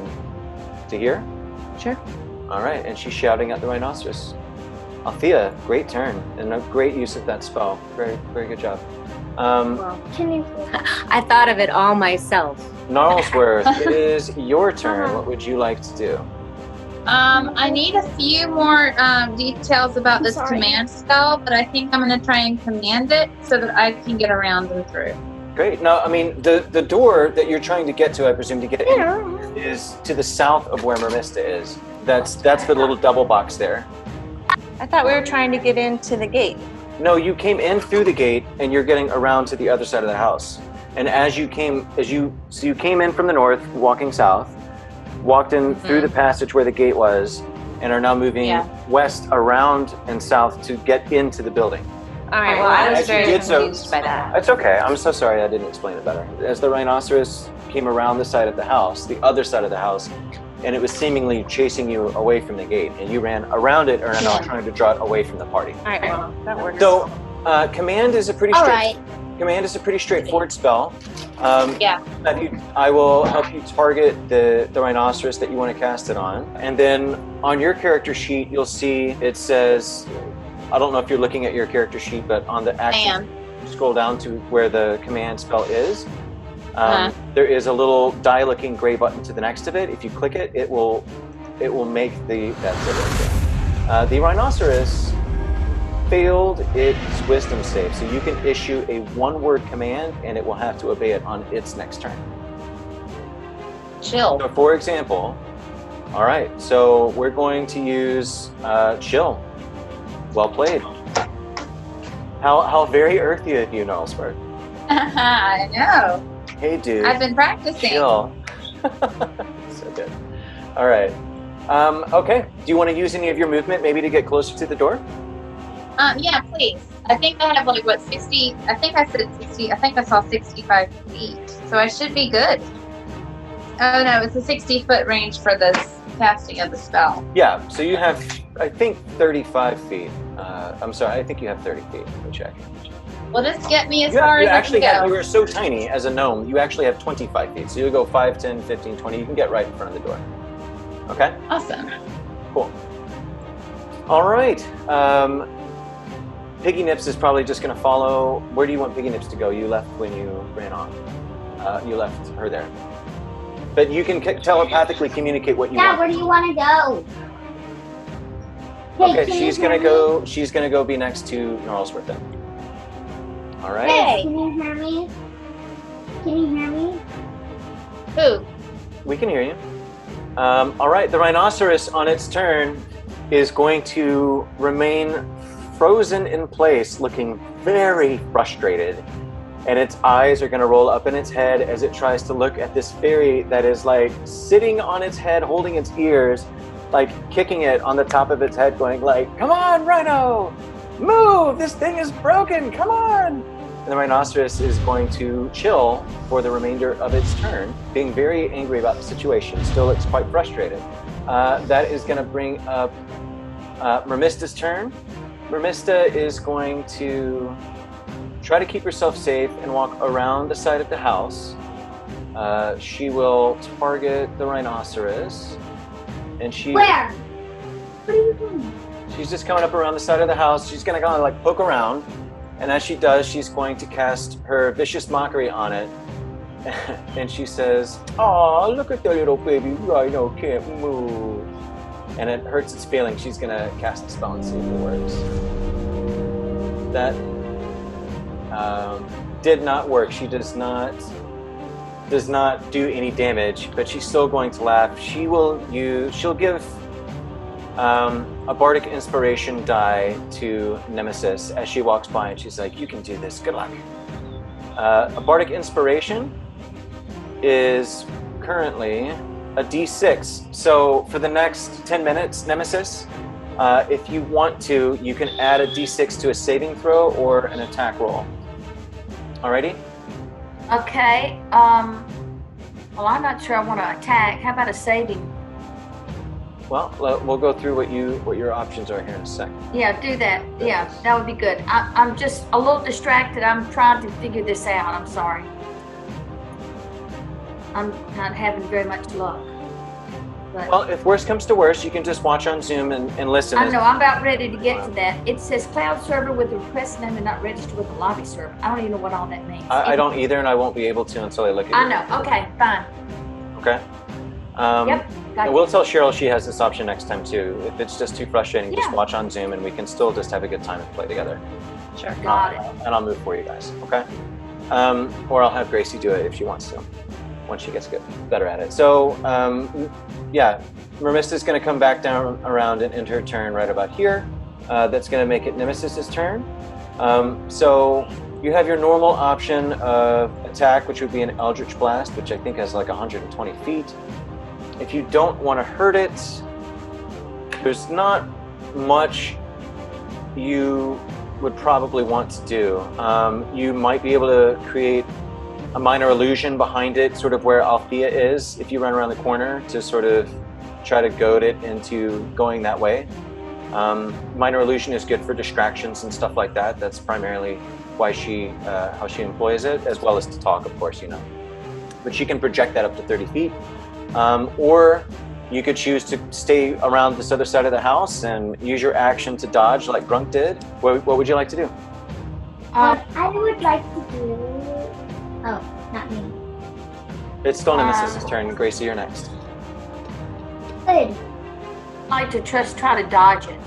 to here. Sure. All right, and she's shouting at the rhinoceros. Althea, great turn and a great use of that spell. Very, very good job. Can you? I thought of it all myself. Gnarlsworth, it is your turn. What would you like to do? I need a few more details about this command spell, but I think I'm going to try and command it so that I can get around and through. Great. Now, I mean, the door that you're trying to get to, I presume, to get in, is to the south of where Mermista is. That's the little double box there. I thought we were trying to get into the gate. No, you came in through the gate, and you're getting around to the other side of the house. And you came in from the north, walking south, walked in through the passage where the gate was, and are now moving west around and south to get into the building. All right, well, I was very confused by that. It's okay. I'm so sorry I didn't explain it better. As the rhinoceros came around the side of the house, the other side of the house, and it was seemingly chasing you away from the gate, and you ran around it and are now trying to draw it away from the party. All right, well, that works. So, command is a pretty straightforward spell. I will help you target the rhinoceros that you want to cast it on. And then on your character sheet, you'll see it says, I don't know if you're looking at your character sheet, but on the action, scroll down to where the command spell is. There is a little die-looking gray button to the next of it. If you click it, it will make that's it right there. The rhinoceros failed its wisdom save, so you can issue a one-word command and it will have to obey it on its next turn. Chill. So for example, all right, so we're going to use chill. Well played. How very earthy of you, Gnarlsberg. I know. Hey, dude. I've been practicing. Chill. So good. All right. Okay. Do you want to use any of your movement maybe to get closer to the door? Yeah, please. I think I have like, what, 60? I think I said 60. I think I saw 65 feet. So I should be good. Oh, no, it's a 60-foot range for this casting of the spell. Yeah. So you have, I think, 35 feet. I'm sorry. I think you have 30 feet. Let me check. Will this get me as far as I can go? You are so tiny as a gnome, you actually have 25 feet. So you'll go 5, 10, 15, 20. You can get right in front of the door. Okay? Awesome. Cool. All right. Piggy Nips is probably just going to follow. Where do you want Piggy Nips to go? You left when you ran off. You left her there. But you can telepathically communicate what you want. Dad, where do you want to go? Hey, Okay, she's gonna go. She's gonna go be next to Gnarlsworth then. All right. Hey, can you hear me? Can you hear me? Who? We can hear you. All right. The rhinoceros on its turn is going to remain frozen in place, looking very frustrated. And its eyes are going to roll up in its head as it tries to look at this fairy that is like sitting on its head, holding its ears, like kicking it on the top of its head, going like, "Come on, Rhino! Move! This thing is broken! Come on!" And the rhinoceros is going to chill for the remainder of its turn, being very angry about the situation. Still, it's quite frustrated. That is going to bring up Mermista's turn. Mermista is going to try to keep herself safe and walk around the side of the house. She will target the rhinoceros. And she... Where? What are you doing? She's just coming up around the side of the house. She's going to kind of like poke around. And as she does, she's going to cast her Vicious Mockery on it. And she says, "Aw, look at the little baby rhino can't move." And it hurts its feelings. She's going to cast the spell and see if it works. That did not work. She does not do any damage, but she's still going to laugh. She'll give a bardic inspiration die to Nemesis as she walks by, and she's like, "You can do this. Good luck." A bardic inspiration is currently a D6. So for the next 10 minutes, Nemesis, if you want to, you can add a D6 to a saving throw or an attack roll. Alrighty? Okay. Well, I'm not sure I want to attack. How about a saving? Well, we'll go through what your options are here in a second. Yeah, do that. Yeah, that would be good. I'm just a little distracted. I'm trying to figure this out. I'm sorry. I'm not having very much luck. But Well, if worse comes to worse, you can just watch on Zoom and listen. I know, I'm about ready to get to that. It says cloud server with the request name and not registered with the lobby server. I don't even know what all that means. I don't either, and I won't be able to until I look at it. I know. Okay, fine. Okay. Yep. Got And we'll tell Cheryl she has this option next time too. If it's just too frustrating, just Yeah. watch on Zoom and we can still just have a good time and play together. Sure. Got it. And I'll move for you guys, okay? Or I'll have Gracie do it if she wants to, once she gets better at it. So, yeah, Mermista's going to come back down around and end her turn right about here. That's going to make it Nemesis's turn. So you have your normal option of attack, which would be an Eldritch Blast, which I think has like 120 feet. If you don't want to hurt it, there's not much you would probably want to do. You might be able to create a minor illusion behind it, sort of where Althea is, if you run around the corner to sort of try to goad it into going that way. Minor illusion is good for distractions and stuff like that. That's primarily why how she employs it, as well as to talk, of course, you know. But she can project that up to 30 feet. Or you could choose to stay around this other side of the house and use your action to dodge like Grunk did. What would you like to do? I would like to do... Oh, not me. It's still Nemesis's turn. Gracie, you're next. Good. like to just try to dodge it.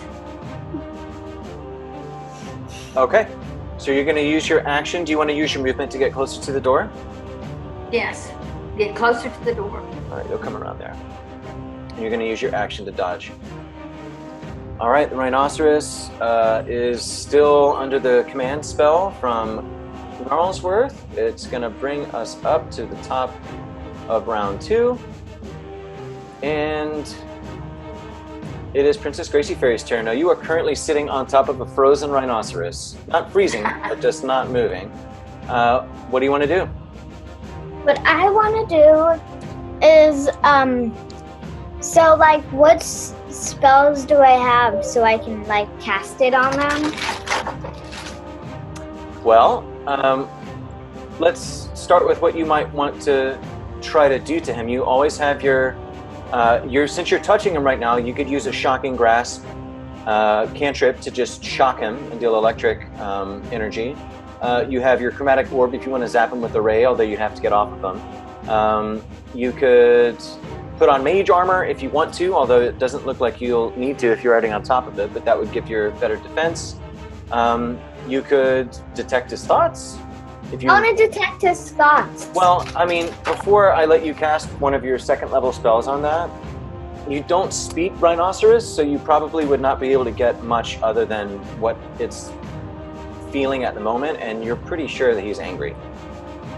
Okay. So you're going to use your action. Do you want to use your movement to get closer to the door? Yes. Get closer to the door. All right, you'll come around there. And you're going to use your action to dodge. All right, the rhinoceros is still under the command spell from Gnarlsworth. It's going to bring us up to the top of round 2. And it is Princess Gracie Fairy's turn. Now, you are currently sitting on top of a frozen rhinoceros. Not freezing, but just not moving. What do you want to do? What I want to do is, so like, what spells do I have so I can like cast it on them? Well, let's start with what you might want to try to do to him. You always have your since you're touching him right now, you could use a Shocking Grasp cantrip to just shock him and deal electric energy. You have your Chromatic Orb if you want to zap him with a ray, although you have to get off of him. You could put on Mage Armor if you want to, although it doesn't look like you'll need to if you're riding on top of it, but that would give you better defense. You could detect his thoughts. If you I want to detect his thoughts. Well, I mean, before I let you cast one of your 2nd level spells on that, you don't speak Rhinoceros, so you probably would not be able to get much other than what it's feeling at the moment, and you're pretty sure that he's angry.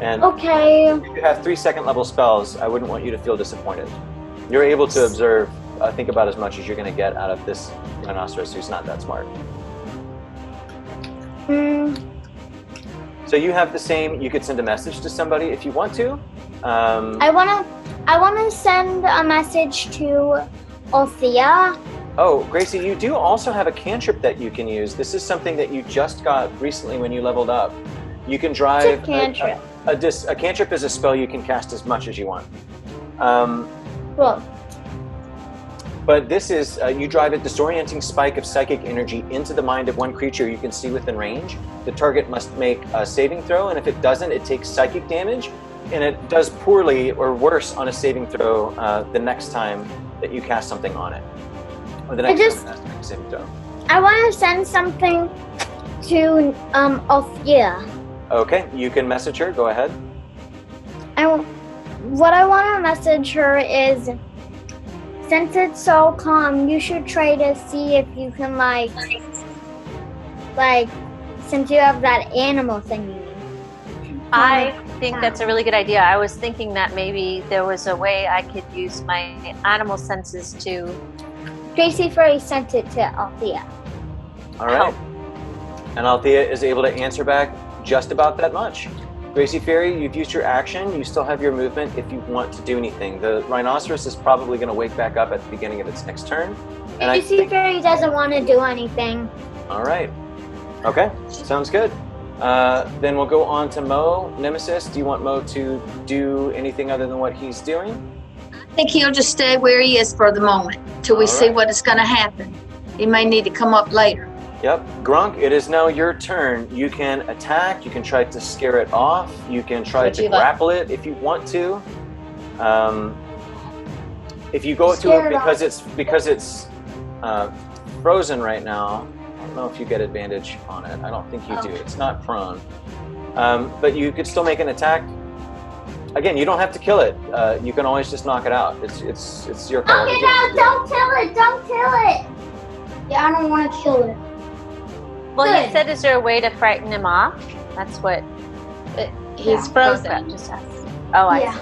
And okay. if you have 3 2nd level spells, I wouldn't want you to feel disappointed. You're able to observe, I think, about as much as you're going to get out of this Rhinoceros who's not that smart. So you have the same. You could send a message to somebody if you want to. I want to send a message to Althea. Oh, Gracie, you do also have a cantrip that you can use. This is something that you just got recently when you leveled up. You can drive. It's a cantrip. A cantrip is a spell you can cast as much as you want. Well. But this is, you drive a disorienting spike of psychic energy into the mind of one creature you can see within range. The target must make a saving throw, and if it doesn't, it takes psychic damage, and it does poorly or worse on a saving throw the next time that you cast something on it. Or the next time it has to make a saving throw. I want to send something to Althea. Okay, you can message her. Go ahead. What I want to message her is, since it's so calm, you should try to see if you can, like, since you have that animal thingy. I think that's a really good idea. I was thinking that maybe there was a way I could use my animal senses to... Gracie Fairy sent it to Althea. All right. And Althea is able to answer back just about that much. Gracie Fairy, you've used your action. You still have your movement if you want to do anything. The rhinoceros is probably going to wake back up at the beginning of its next turn. And Gracie Fairy doesn't want to do anything. All right. Okay, sounds good. Then we'll go on to Mo. Nemesis, do you want Mo to do anything other than what he's doing? I think he'll just stay where he is for the moment till we see what is going to happen. He may need to come up later. Yep. Grunk, it is now your turn. You can attack. You can try to scare it off. You can try to grapple it if you want to. If you go to it because it's frozen right now, I don't know if you get advantage on it. I don't think you do. It's not prone. But you could still make an attack. Again, you don't have to kill it. You can always just knock it out. It's your call. Knock it out! Don't kill it! Don't kill it! Yeah, I don't want to kill it. Well, you said, is there a way to frighten him off? That's what... He's frozen. Just asked. Oh, I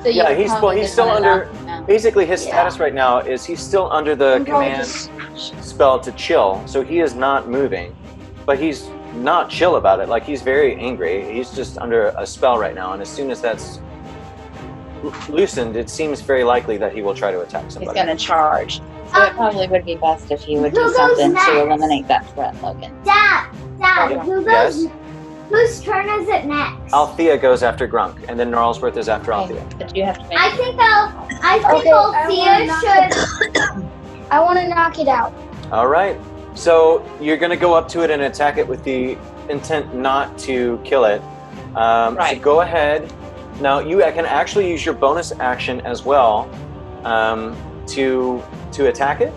see. So he's still under... Basically, his status right now is he's still under the command spell to chill, so he is not moving. But he's not chill about it. Like, he's very angry. He's just under a spell right now, and as soon as that's loosened, it seems very likely that he will try to attack somebody. He's going to charge. So it probably would be best if you would do something to eliminate that threat, Logan. Dad, who goes? Yes? Whose turn is it next? Althea goes after Grunk, and then Gnarlsworth is after Althea. But you have to make I think Althea should. I want to knock it out. All right. So you're going to go up to it and attack it with the intent not to kill it. So go ahead. Now you can actually use your bonus action as well to attack it.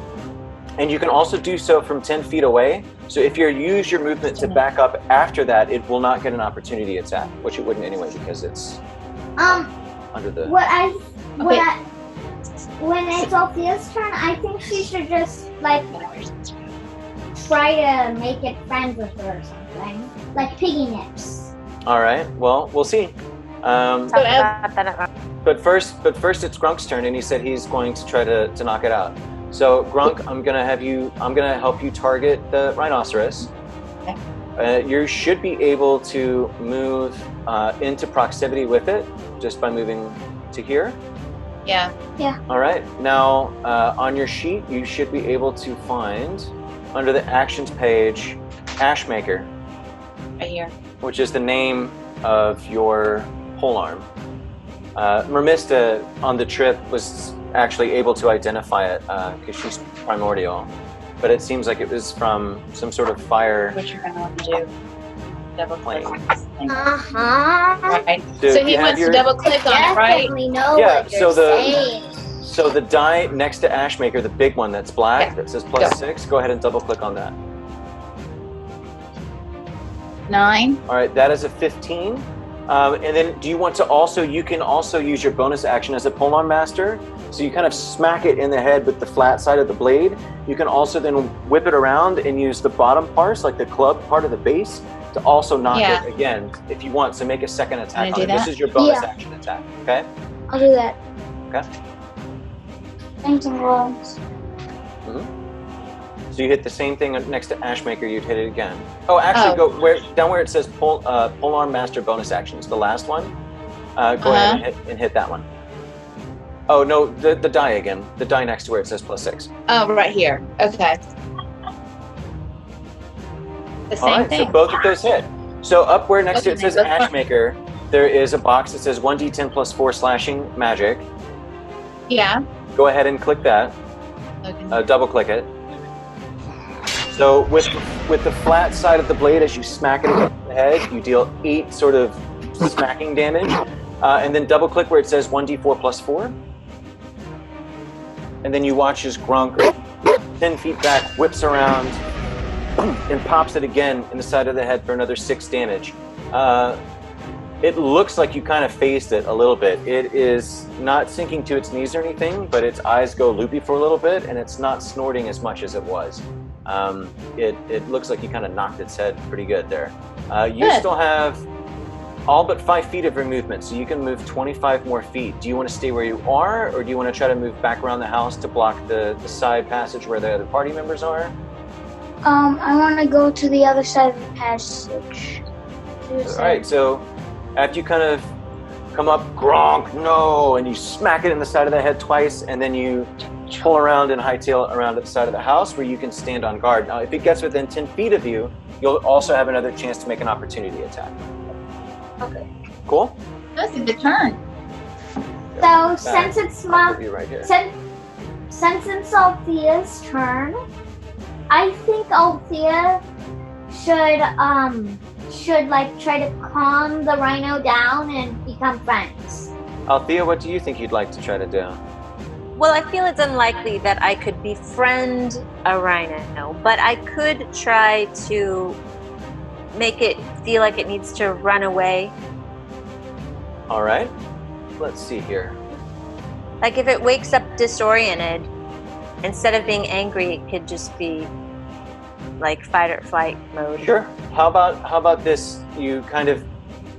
And you can also do so from 10 feet away. So if you use your movement to back up after that, it will not get an opportunity attack, which it wouldn't anyway because it's under the... When it's Althea's turn, I think she should just, like, try to make it friends with her or something. Like piggy nips. All right, well, we'll see. But first it's Grunk's turn, and he said he's going to try to knock it out. So Grunk, I'm gonna help you target the rhinoceros. Okay. You should be able to move into proximity with it just by moving to here. Yeah. Yeah. All right. Now on your sheet, you should be able to find under the actions page, Ashmaker. Right here. Which is the name of your polearm. Mermista on the trip was actually able to identify it because she's primordial, but it seems like it was from some sort of fire. What you're gonna want to do? Double click. Right. So he wants to double click on it, right? We know Yeah. what you're saying. So the die next to Ashmaker, the big one that's black that says +6. Go ahead and double click on that. 9. All right, that is a 15. And then do you want to also, you can also use your bonus action as a polearm master. So you kind of smack it in the head with the flat side of the blade. You can also then whip it around and use the bottom parts, like the club part of the base, to also knock it again if you want. So make a second attack on it. This is your bonus action attack, okay? I'll do that. Okay. Thanks and gloves. So you hit the same thing next to Ashmaker, you'd hit it again. Oh, actually, go down where it says polearm master bonus actions, the last one. Go ahead and hit that one. Oh no, the die again. The die next to where it says +6. Oh, right here. Okay. The same thing. So both of those hit. So up where next to it says Ashmaker, there is a box that says 1d10 +4 slashing magic. Yeah. Go ahead and click that. Okay. Double click it. So with the flat side of the blade, as you smack it against the head, you deal 8 sort of smacking damage. And then double click where it says 1d4 +4. And then you watch as Grunk, 10 feet back, whips around and pops it again in the side of the head for another 6 damage. It looks like you kind of phased it a little bit. It is not sinking to its knees or anything, but its eyes go loopy for a little bit, and it's not snorting as much as it was. It looks like you kind of knocked its head pretty good there. You still have all but 5 feet of your movement, so you can move 25 more feet. Do you want to stay where you are, or do you want to try to move back around the house to block the side passage where the other party members are? I want to go to the other side of the passage. All right, so after you kind of come up, Gronk, no, and you smack it in the side of the head twice, and then you pull around and hightail around at the side of the house where you can stand on guard. Now, if it gets within 10 feet of you, you'll also have another chance to make an opportunity attack. Okay. Cool? This is the turn. So since it's right here. since it's Althea's turn, I think Althea should like try to calm the rhino down and become friends. Althea, what do you think you'd like to try to do? Well, I feel it's unlikely that I could befriend a rhino, but I could try to make it feel like it needs to run away. All right. Let's see here. Like if it wakes up disoriented, instead of being angry, it could just be like fight or flight mode. Sure. How about this? You kind of,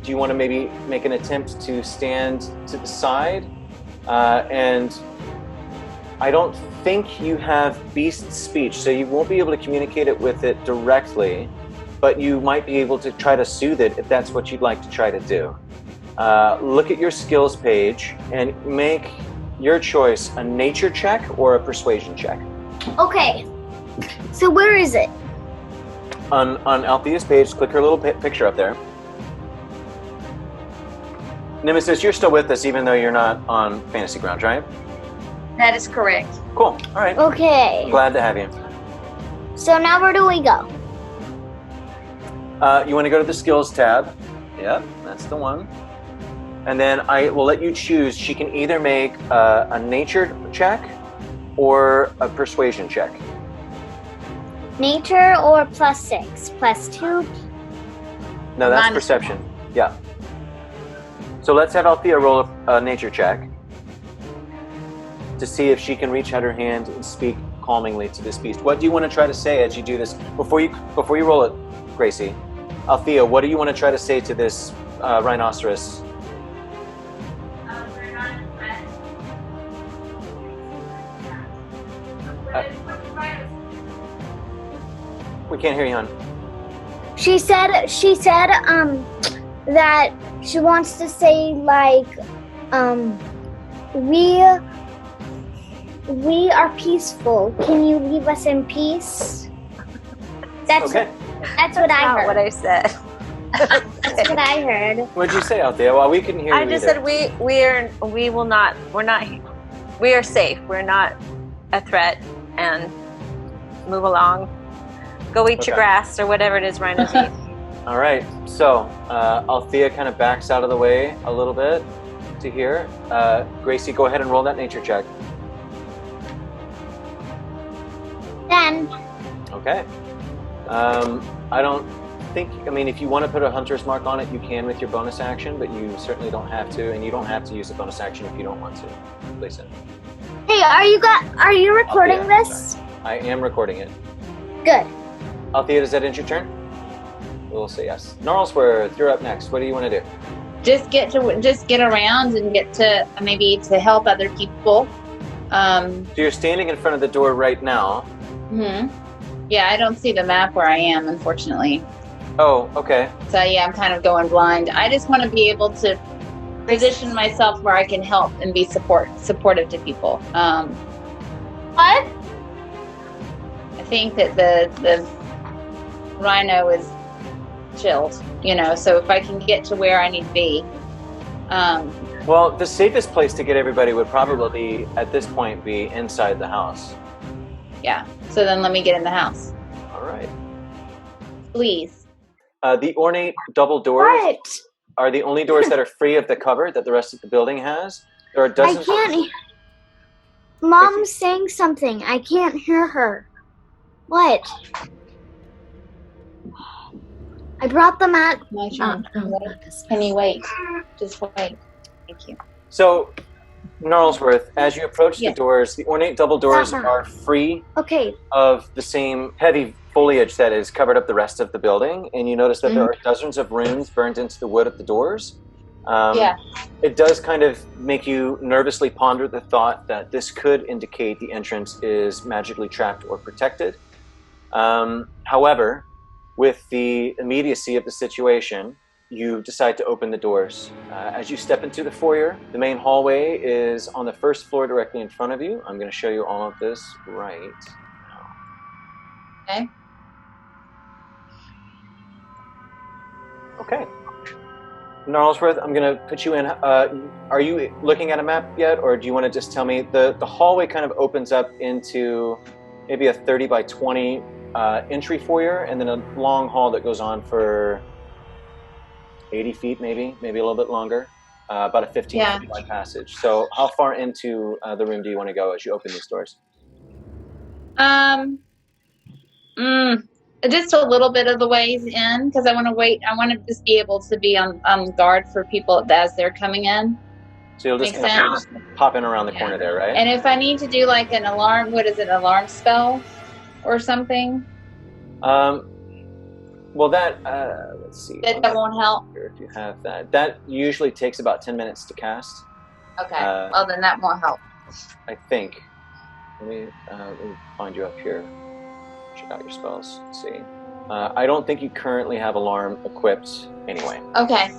do you want to maybe make an attempt to stand to the side? And I don't think you have beast speech, so you won't be able to communicate it with it directly, but you might be able to try to soothe it if that's what you'd like to try to do. Look at your skills page and make your choice, a nature check or a persuasion check. Okay. So where is it? On Althea's page, click her little picture up there. Nemesis, you're still with us even though you're not on Fantasy Grounds, right? That is correct. Cool. All right. Okay. Glad to have you. So now where do we go? You want to go to the skills tab. Yep, that's the one. And then I will let you choose. She can either make a nature check or a persuasion check. Nature or +6? +2? No, that's Minus perception. Yeah. So let's have Althea roll a nature check to see if she can reach out her hand and speak calmingly to this beast. What do you want to try to say as you do this? Before you roll it, Gracie, Althea, what do you want to try to say to this rhinoceros? We can't hear you, hon. She said that she wants to say like we are peaceful. Can you leave us in peace? That's Okay. That's what I Not heard. what I said. That's what I heard. What'd you say, Althea? Well, we couldn't hear you I just either. said we are safe. We're not a threat, and move along. Go eat your Okay. grass or whatever it is rhinos eat. All right, so Althea kind of backs out of the way a little bit to here. Gracie, go ahead and roll that nature check. Then Okay. I don't think, I mean, if you want to put a hunter's mark on it, you can with your bonus action, but you certainly don't have to, and you don't have to use a bonus action if you don't want to. Lisa. hey, are you recording Althea, this? sorry. I am recording it. Good. Althea, does that end your turn? We'll say yes. Gnarlsworth, you're up next. What do you want to do? Just get around and get to maybe to help other people. So you're standing in front of the door right now. Yeah, I don't see the map where I am, unfortunately. Oh, okay. So yeah, I'm kind of going blind. I just want to be able to position myself where I can help and be supportive to people. What? I think that the rhino is chilled, so if I can get to where I need to be. Well, the safest place to get everybody would probably, at this point, be inside the house. Yeah, so then let me get in the house. All right. Please. The ornate double doors What? are the only doors that are free of the cover that the rest of the building has. There are dozens. I can't. Mom's saying something. I can't hear her. What? I brought them at. My turn. Can you wait? Just wait. Thank you. So, Gnarlsworth, as you approach Yeah. the doors, the ornate double doors are free Okay. of the same heavy foliage that is covered up the rest of the building, and you notice that there are dozens of runes burned into the wood of the doors. It does kind of make you nervously ponder the thought that this could indicate the entrance is magically trapped or protected. However, with the immediacy of the situation, you decide to open the doors. As you step into the foyer, the main hallway is on the first floor directly in front of you. I'm going to show you all of this right now. Okay. Okay. Gnarlsworth, I'm going to put you in. Are you looking at a map yet, or do you want to just tell me? The hallway kind of opens up into maybe a 30 by 20 entry foyer, and then a long hall that goes on for 80 feet, maybe a little bit longer, about a 15-foot wide passage. So how far into the room do you want to go as you open these doors? Just a little bit of the ways in, because I want to wait. I want to just be able to be on guard for people as they're coming in. So you'll just, Makes kind of sense. pop in around the corner there, right? And if I need to do like an alarm, alarm spell or something? Well, that, let's see. That won't help? If you have that. That usually takes about 10 minutes to cast. Okay, well then that won't help. I think. Let me find you up here. Check out your spells. Let's see. I don't think you currently have alarm equipped anyway. Okay.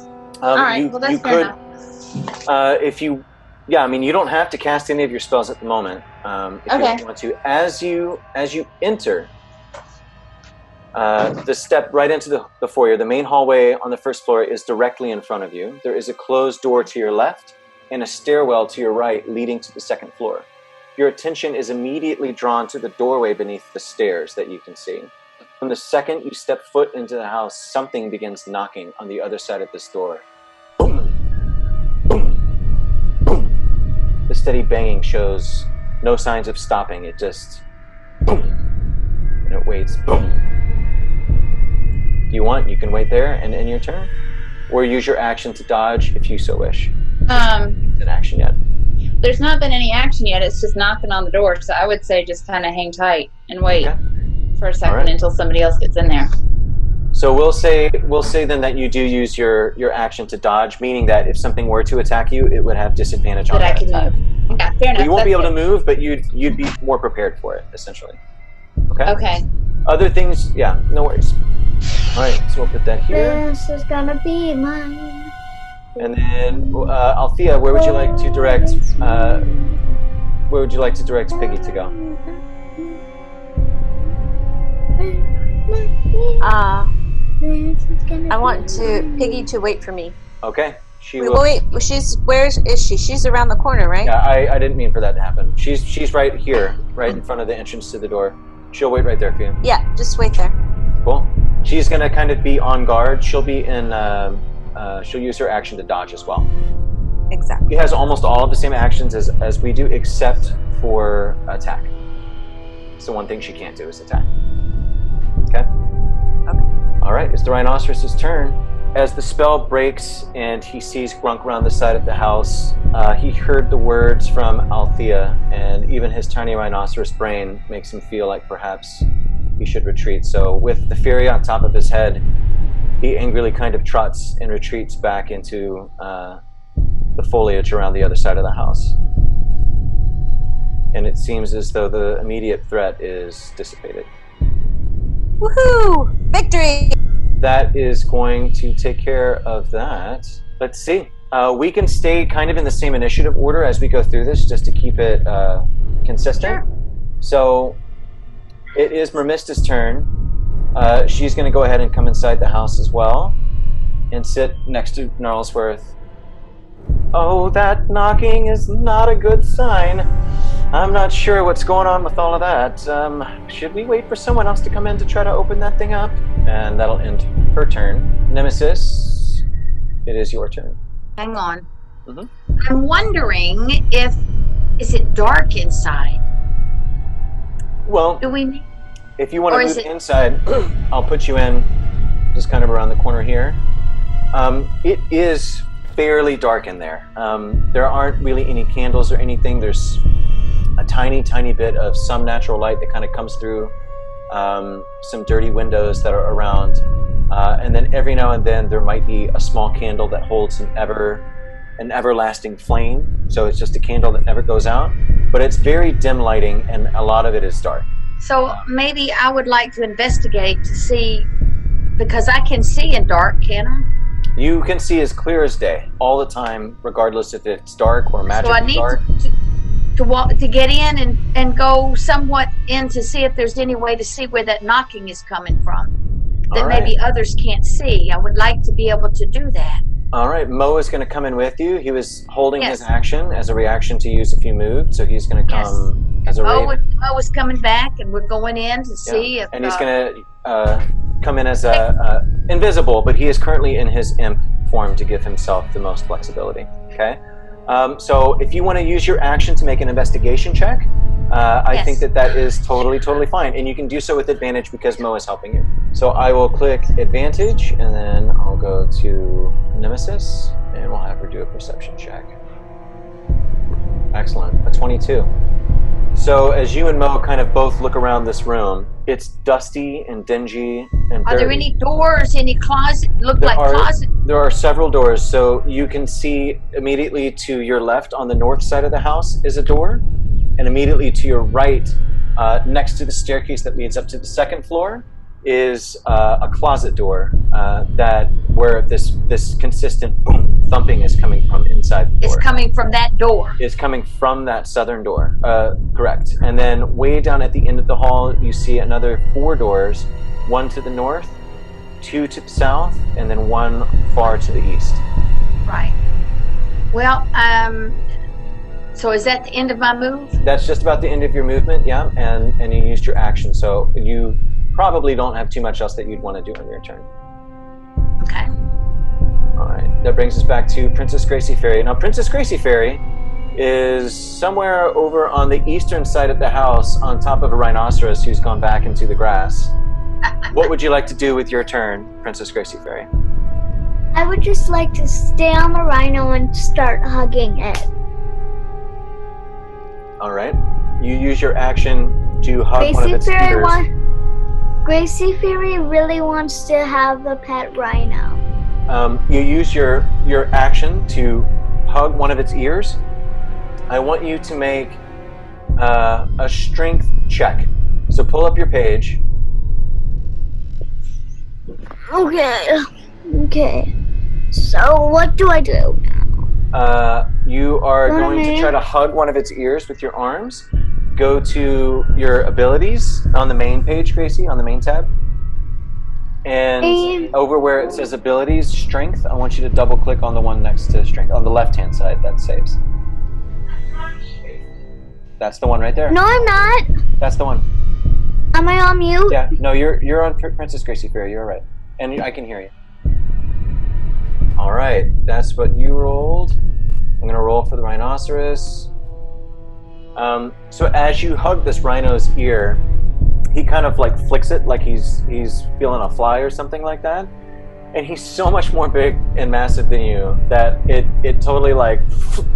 All right, well that's fair enough. If you, yeah, I mean, you don't have to cast any of your spells at the moment. If you don't want to. As you enter, the step right into the foyer, the main hallway on the first floor is directly in front of you. There is a closed door to your left and a stairwell to your right leading to the second floor. Your attention is immediately drawn to the doorway beneath the stairs that you can see. From the second you step foot into the house, something begins knocking on the other side of this door. Boom! Boom! Boom! The steady banging shows no signs of stopping. It just boom! And it waits. Boom. If you want, you can wait there and end your turn. Or use your action to dodge if you so wish. An action yet. There's not been any action yet. It's just knocking on the door. So I would say just kind of hang tight and wait for a second until somebody else gets in there. So we'll say then that you do use your action to dodge, meaning that if something were to attack you, it would have disadvantage on that attack. Move. Yeah, fair enough. You won't be able to move, but you'd be more prepared for it, essentially. Okay. Okay. Other things, yeah, no worries. All right, so we'll put that here. This is gonna be mine. And then, Althea, where would you like to direct? Where would you like to direct Piggy to go? I want Piggy to wait for me. Okay. Wait, where is she? She's around the corner, right? Yeah, I didn't mean for that to happen. She's right here, right in front of the entrance to the door. She'll wait right there for you. Yeah, just wait there. Cool. She's gonna kind of be on guard. She'll be in. She'll use her action to dodge as well. Exactly. She has almost all of the same actions as we do, except for attack. So one thing she can't do is attack. Okay. All right, it's the rhinoceros's turn. As the spell breaks and he sees Grunk around the side of the house, he heard the words from Althea, and even his tiny rhinoceros brain makes him feel like perhaps he should retreat. So with the fury on top of his head, he angrily kind of trots and retreats back into the foliage around the other side of the house. And it seems as though the immediate threat is dissipated. Woohoo! Victory! That is going to take care of that. Let's see. We can stay kind of in the same initiative order as we go through this, just to keep it consistent. Sure. So it is Mermista's turn. She's going to go ahead and come inside the house as well and sit next to Gnarlsworth. Oh, that knocking is not a good sign. I'm not sure what's going on with all of that. Should we wait for someone else to come in to try to open that thing up? And that'll end her turn. Nemesis, it is your turn. Hang on. I'm wondering is it dark inside? Well, if you want to move inside, I'll put you in just kind of around the corner here. It is fairly dark in there. There aren't really any candles or anything. There's a tiny, tiny bit of some natural light that kind of comes through some dirty windows that are around. And then every now and then there might be a small candle that holds an everlasting flame. So it's just a candle that never goes out. But it's very dim lighting, and a lot of it is dark. So maybe I would like to investigate to see, because I can see in dark, can I? You can see as clear as day, all the time, regardless if it's dark or magically dark. So I need to walk, to get in and go somewhat in to see if there's any way to see where that knocking is coming from that maybe others can't see. I would like to be able to do that. All right, Mo is going to come in with you. He was holding his action as a reaction to use if you moved, so he's going to come as a raven. Mo was coming back, and we're going in to see if... And he's going to come in as invisible, but he is currently in his imp form to give himself the most flexibility. Okay? So if you want to use your action to make an investigation check, I think that is totally fine. And you can do so with advantage because Mo is helping you. So I will click advantage, and then I'll go to Nemesis, and we'll have her do a perception check. Excellent. A 22. So as you and Mo kind of both look around this room, it's dusty and dingy and dirty. Are there any doors, any closet? Closet? There are several doors. So you can see immediately to your left on the north side of the house is a door. And immediately to your right, next to the staircase that leads up to the second floor, is a closet door where this consistent boom thumping is coming from inside the door. It's coming from that door. It's coming from that southern door, correct. And then way down at the end of the hall, you see another 4 doors, one to the north, 2 to the south, and then 1 far to the east. Right. Well, so is that the end of my move? That's just about the end of your movement, yeah, and you used your action, so you probably don't have too much else that you'd want to do on your turn. Okay. All right, that brings us back to Princess Gracie Fairy. Now, Princess Gracie Fairy is somewhere over on the eastern side of the house on top of a rhinoceros who's gone back into the grass. What would you like to do with your turn, Princess Gracie Fairy? I would just like to stay on the rhino and start hugging it. All right. You use your action to hug one of its ears. Gracie Fairy really wants to have a pet rhino. You use your action to hug one of its ears. I want you to make a strength check. So pull up your page. Okay. So what do I do now? You are going to try to hug one of its ears with your arms. Go to your abilities on the main page, Gracie, on the main tab. And over where it says abilities, strength, I want you to double click on the one next to strength, on the left-hand side, that saves. That's the one right there. No, I'm not. That's the one. Am I on mute? Yeah, no, you're on Princess Gracie Fairy, you're right. And I can hear you. All right, that's what you rolled. I'm gonna roll for the rhinoceros. So as you hug this rhino's ear, he kind of like flicks it like he's feeling a fly or something like that. And he's so much more big and massive than you that it totally like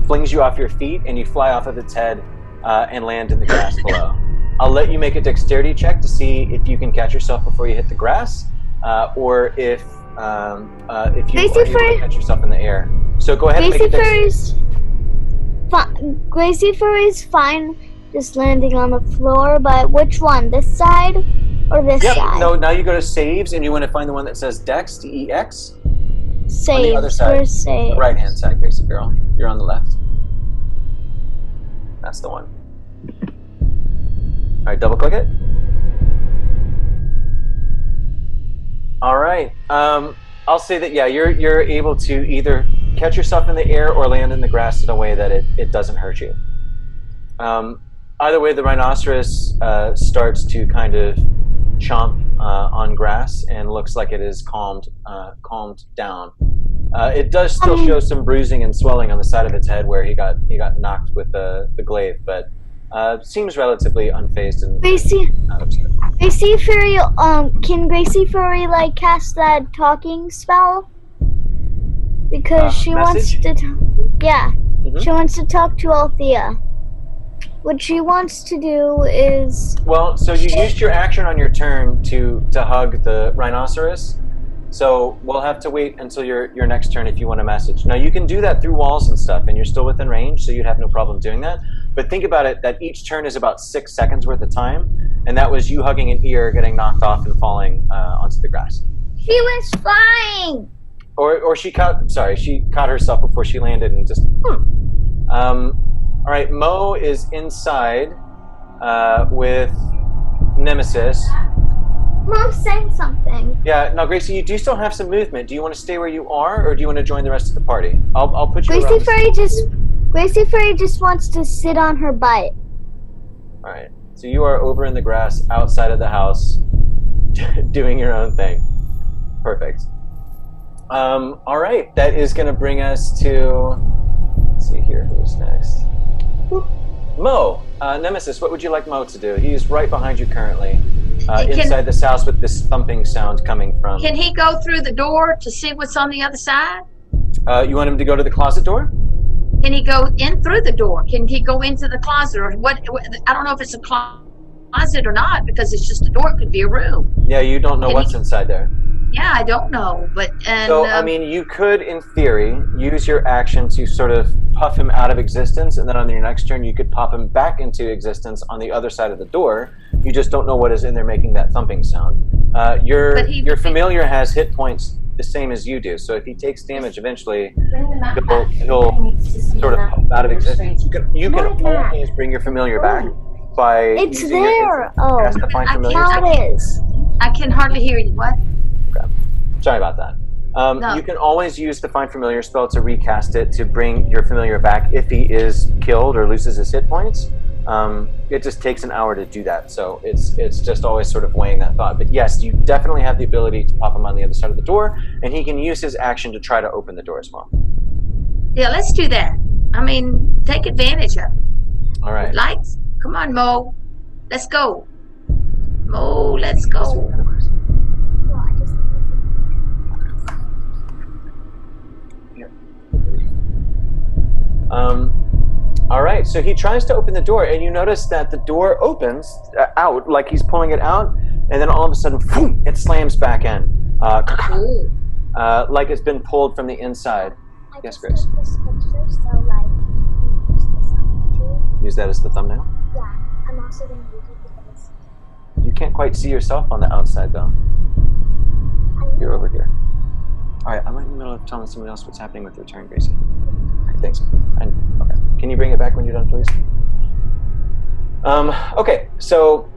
flings you off your feet and you fly off of its head and land in the grass below. I'll let you make a dexterity check to see if you can catch yourself before you hit the grass, or if you are able to catch yourself in the air. So go ahead and make a dexterity. Gracie Fairy's fine just landing on the floor, but which one? This side or this side? No, now you go to saves and you want to find the one that says Dex, D-E-X. Saves. On the other side. Where's saves? Right hand side, Gracie girl. You're on the left. That's the one. Alright, double click it. Alright. I'll say that you're able to either catch yourself in the air or land in the grass in a way that it doesn't hurt you. Either way, the rhinoceros starts to kind of chomp on grass and looks like it is calmed down. It does still show some bruising and swelling on the side of its head where he got knocked with the glaive, but seems relatively unfazed and not upset. Gracie Fairy, can Gracie Fairy like cast that talking spell? Because she wants to, she wants to talk to Althea. What she wants to do is... Well, so you used your action on your turn to hug the rhinoceros. So we'll have to wait until your next turn if you want a message. Now you can do that through walls and stuff, and you're still within range, so you'd have no problem doing that. But think about it, that each turn is about 6 seconds worth of time, and that was you hugging an ear, getting knocked off, and falling onto the grass. She was flying! Or she caught herself before she landed and just... All right, Mo is inside with Nemesis. Mo's saying something. Yeah, now Gracie, you do still have some movement. Do you want to stay where you are, or do you want to join the rest of the party? I'll put you Gracie Fairy just wants to sit on her butt. All right, so you are over in the grass outside of the house, doing your own thing. Perfect. All right, that is going to bring us to. Let's see here, who's next? Mo, Nemesis. What would you like Mo to do? He's right behind you currently. Inside this house with this thumping sound coming from... Can he go through the door to see what's on the other side? You want him to go to the closet door? Can he go in through the door? Can he go into the closet? Or what? I don't know if it's a closet or not, because it's just a door. It could be a room. Yeah, you don't know what's inside there. Yeah, I don't know. So, I mean, you could, in theory, use your action to sort of puff him out of existence, and then on your next turn, you could pop him back into existence on the other side of the door. You just don't know what is in there making that thumping sound. Your familiar has hit points the same as you do, so if he takes damage eventually, he'll sort of pop out of existence. You can always bring your familiar back by It's using there! cast the Find Familiar. I can hardly hear you. What? Okay. Sorry about that. No. You can always use the Find Familiar spell to recast it to bring your familiar back if he is killed or loses his hit points. It just takes an hour to do that, so it's just always sort of weighing that thought. But yes, you definitely have the ability to pop him on the other side of the door, and he can use his action to try to open the door as well. Yeah, let's do that. I mean, take advantage of it. All right. Lights. Come on, Mo. Let's go. Mo, let's go. All right, so he tries to open the door, and you notice that the door opens out, like he's pulling it out, and then all of a sudden, boom, it slams back in, like it's been pulled from the inside. Yes, Grace? This picture, so like, use this on YouTube. Use that as the thumbnail? Yeah, I'm also going to use it because... You can't quite see yourself on the outside, though. You're over here. All right, I'm right in the middle of telling someone else what's happening with your turn, Gracie. All right, thanks. Okay. Can you bring it back when you're done, please? Okay, so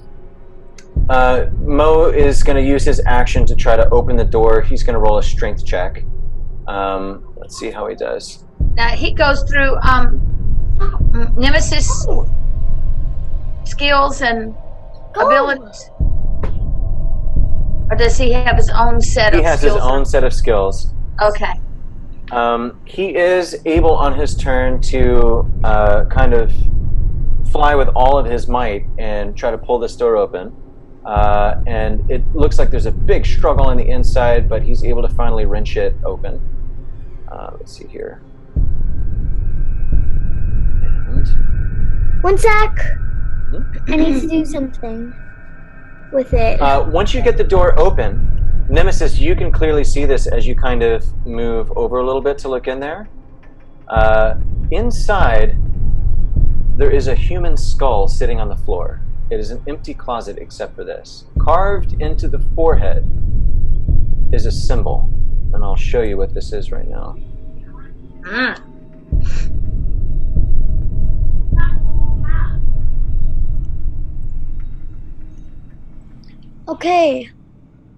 Mo is going to use his action to try to open the door. He's going to roll a strength check. Let's see how he does. Now he goes through Nemesis skills and abilities. Or does he have his own set of skills? He has his own set of skills. Okay. He is able on his turn to kind of fly with all of his might and try to pull this door open. And it looks like there's a big struggle on the inside, but he's able to finally wrench it open. Let's see here. And... One sec. I need to do something with it. Once you get the door open, Nemesis, you can clearly see this as you kind of move over a little bit to look in there. Inside, there is a human skull sitting on the floor. It is an empty closet except for this. Carved into the forehead is a symbol, and I'll show you what this is right now. Okay.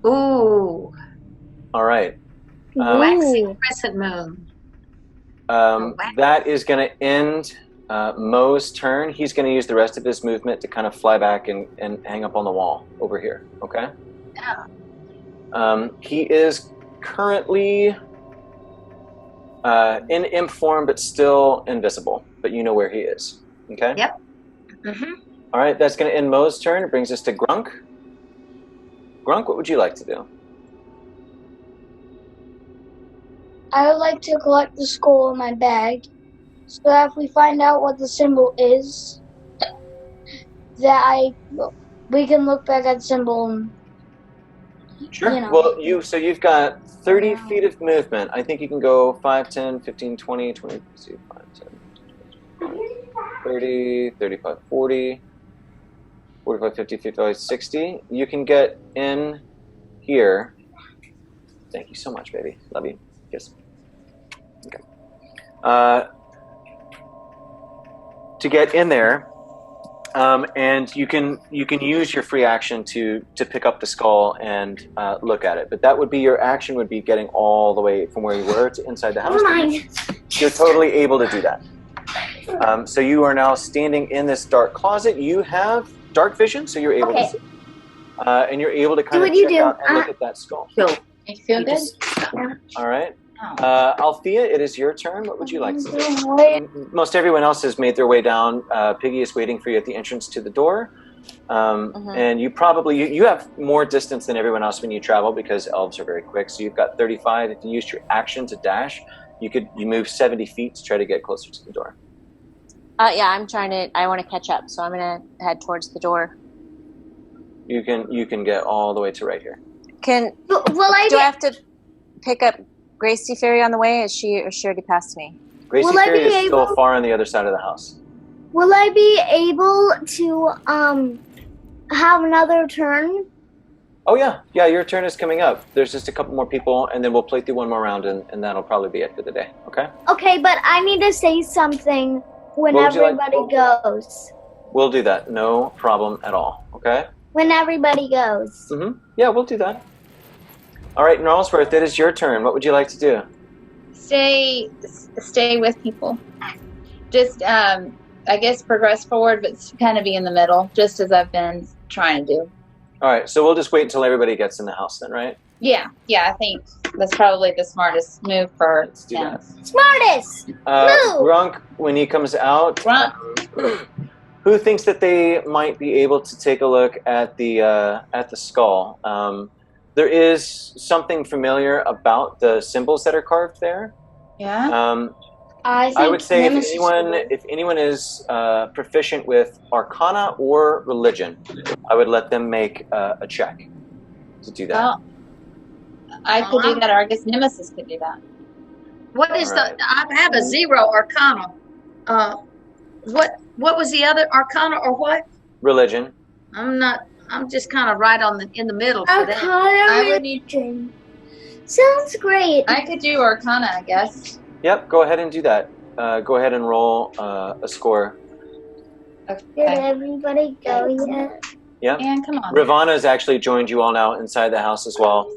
Ooh. All right. Waxing crescent moon. That is going to end Mo's turn. He's going to use the rest of his movement to kind of fly back and hang up on the wall over here. Okay? Yeah. He is currently in imp form, but still invisible. But you know where he is. Okay? Yep. Mm-hmm. All right, that's going to end Mo's turn. It brings us to Grunk. Grunk, what would you like to do? I would like to collect the skull in my bag, so that if we find out what the symbol is, that we can look back at the symbol and, Sure. you know. Well, you've got 30 feet of movement. I think you can go 5, 10, 15, 20, 20, 5, 10, 30, 35, 40, 45, 50, 55, 60. You can get in here. Thank you so much, baby. Love you. Kiss. Okay. To get in there, and you can use your free action to pick up the skull and look at it. But that would be your action. Would be getting all the way from where you were to inside the house. Never mind. You're totally able to do that. So you are now standing in this dark closet. You have dark vision, so you're able to see. And you're able to kind of check out and look at that skull. You feel good? All right. Althea, it is your turn. What would you like to do? Most everyone else has made their way down. Piggy is waiting for you at the entrance to the door. And you probably, you have more distance than everyone else when you travel because elves are very quick. So you've got 35. If you used your action to dash, you move 70 feet to try to get closer to the door. Yeah, I want to catch up, so I'm going to head towards the door. You can get all the way to right here. Do I have to pick up Gracie Fairy on the way? Or she already passed me? Gracie Fairy is still far on the other side of the house. Will I be able to have another turn? Oh yeah, your turn is coming up. There's just a couple more people, and then we'll play through one more round, and that'll probably be it for the day. Okay? Okay, but I need to say something when everybody goes. We'll do that. No problem at all. Okay? When everybody goes. Mm-hmm. Yeah, we'll do that. All right, Gnarlsworth, it is your turn. What would you like to do? Stay with people. Just, I guess, progress forward, but kind of be in the middle, just as I've been trying to do. All right, so we'll just wait until everybody gets in the house then, right? Yeah, I think that's probably the smartest move for Let's do him. that. Smartest. Move. Grunk, when he comes out, Grunk. who thinks that they might be able to take a look at the skull? There is something familiar about the symbols that are carved there. Yeah. I would say Nemesis if anyone is proficient with Arcana or Religion, I would let them make a check to do that. Well, I could do that, or I guess Nemesis could do that. What is All right. I have a 0 Arcana. What was the other Arcana or what? Religion. I'm just kind of right in the middle for that. Arcana would need- religion. Sounds great. I could do Arcana, I guess. Yep, go ahead and do that. Go ahead and roll a score. Did Okay. everybody go yet? Yep. And come on. Ravana's actually joined you all now inside the house as well.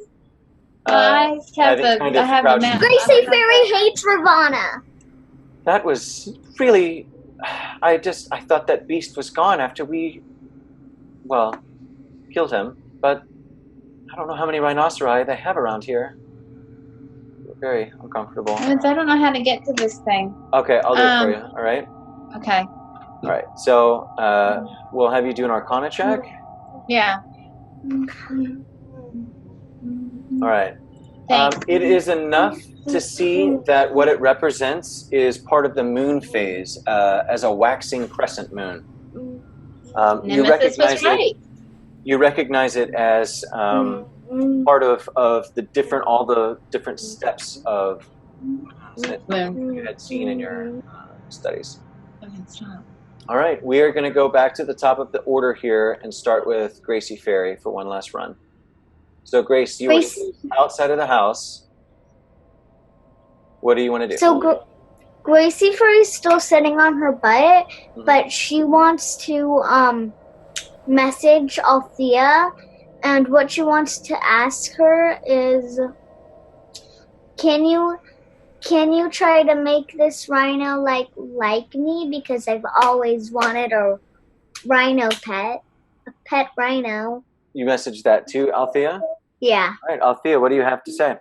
I have it's kind the of map. crouched. Gracie Fairy hates Ravana. That was really... I thought that beast was gone after we, killed him. But I don't know how many rhinoceri they have around here. Very uncomfortable. I don't know how to get to this thing. Okay, I'll do it for you. All right. Okay. All right. So we'll have you do an Arcana check. Yeah. All right. Thanks. It is enough to see that what it represents is part of the moon phase as a waxing crescent moon. You Nemesis was recognize right. it. You recognize it as part of all the different steps of that Moon. you had seen in your studies. Okay, stop. All right, we are going to go back to the top of the order here and start with Gracie Fairy for one last run. So, Grace, you were outside of the house. What do you want to do? So Gracie Fairy's still sitting on her butt, but she wants to message Althea, and what she wants to ask her is, can you try to make this rhino like me, because I've always wanted a rhino pet, a pet rhino. You messaged that to Althea? Yeah. All right, Althea, what do you have to say?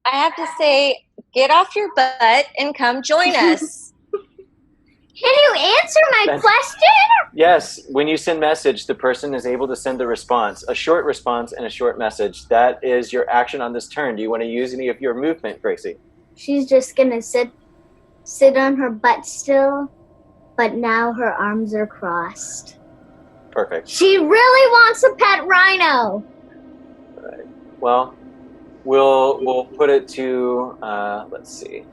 I have to say, get off your butt and come join us. Can you answer my question? Yes, when you send message, the person is able to send a response, a short response and a short message. That is your action on this turn. Do you want to use any of your movement, Gracie? She's just gonna sit on her butt still, but now her arms are crossed. Perfect. She really wants a pet rhino. All right. Well, we'll put it to, let's see.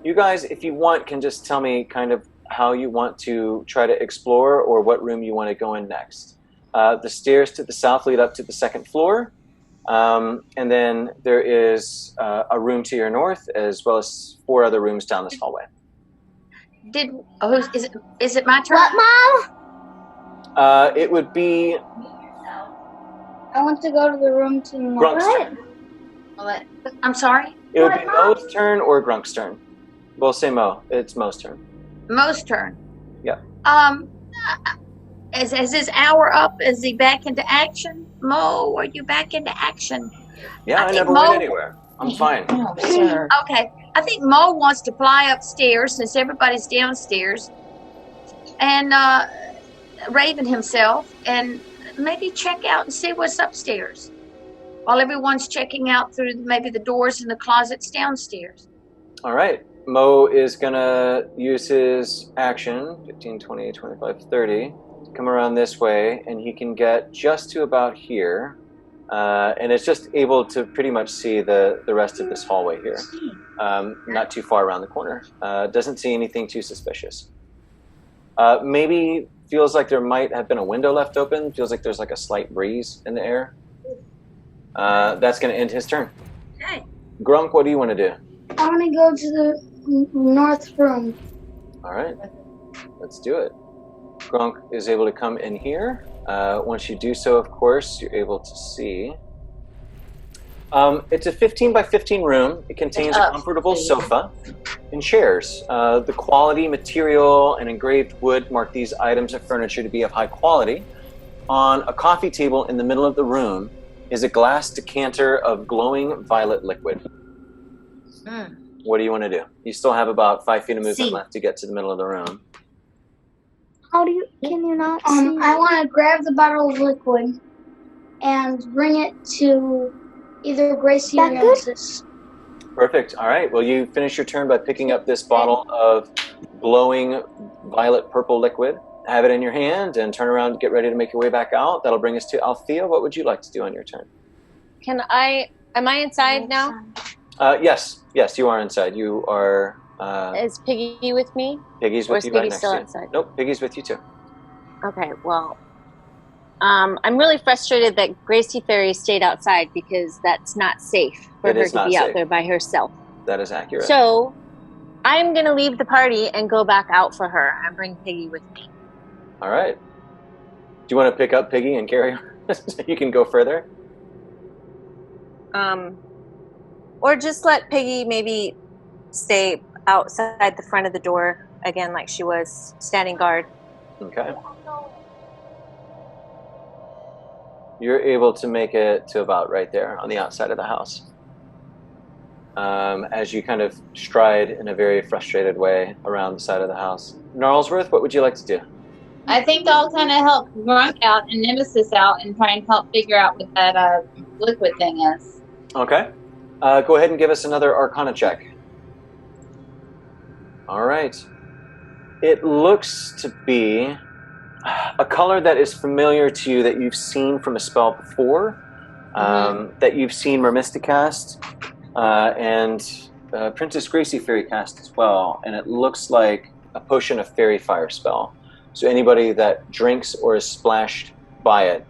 You guys, if you want, can just tell me kind of how you want to try to explore or what room you want to go in next. The stairs to the south lead up to the second floor. And then there is a room to your north, as well as 4 other rooms down this hallway. Is it my turn? What, Mom? It would be I want to go to the room to Grunk's turn. I'm sorry? It would be Mo's turn or Grunk's turn. We'll say Mo. It's Mo's turn. Mo's turn. Yeah. Is his hour up? Is he back into action? Mo, are you back into action? Yeah, I never went anywhere. I'm fine. Oh, sir. Okay. I think Mo wants to fly upstairs since everybody's downstairs and Raven himself and maybe check out and see what's upstairs while everyone's checking out through maybe the doors and the closets downstairs. All right. Mo is going to use his action, 15, 20, 25, 30, to come around this way, and he can get just to about here. And it's just able to pretty much see the rest of this hallway here. Not too far around the corner. Doesn't see anything too suspicious. Maybe feels like there might have been a window left open. Feels like there's like a slight breeze in the air. That's going to end his turn. Okay. Grunk, what do you want to do? I want to go to the north room. All right. Let's do it. Grunk is able to come in here. Once you do so, of course, you're able to see. It's a 15 by 15 room. It contains a comfortable sofa and chairs. The quality, material, and engraved wood mark these items of furniture to be of high quality. On a coffee table in the middle of the room is a glass decanter of glowing violet liquid. What do you want to do? You still have about 5 feet of movement left to get to the middle of the room. Can you not see? I want to grab the bottle of liquid and bring it to either Gracie or Nemesis. Perfect. All right. Well, you finish your turn by picking up this bottle of glowing violet purple liquid. Have it in your hand and turn around and get ready to make your way back out. That'll bring us to Althea. What would you like to do on your turn? Am I inside now? Yes, you are inside. You are... Is Piggy with me? Piggy's Or with is you Piggy right next still to you. outside? Nope, Piggy's with you too. Okay, well, I'm really frustrated that Gracie Fairy stayed outside because that's not safe for her to be out there by herself. That is accurate. So, I'm going to leave the party and go back out for her and bring Piggy with me. All right. Do you want to pick up Piggy and carry her so you can go further? Or just let Piggy maybe stay outside the front of the door again like she was standing guard. Okay. You're able to make it to about right there on the outside of the house. As you kind of stride in a very frustrated way around the side of the house. Gnarlsworth, what would you like to do? I think I'll kind of help Grunk out and Nemesis out and try and help figure out what that liquid thing is. Okay. Go ahead and give us another Arcana check. All right. It looks to be a color that is familiar to you that you've seen from a spell before, that you've seen Mermista cast, and Princess Gracie Fairy cast as well, and it looks like a potion of fairy fire spell. So anybody that drinks or is splashed by it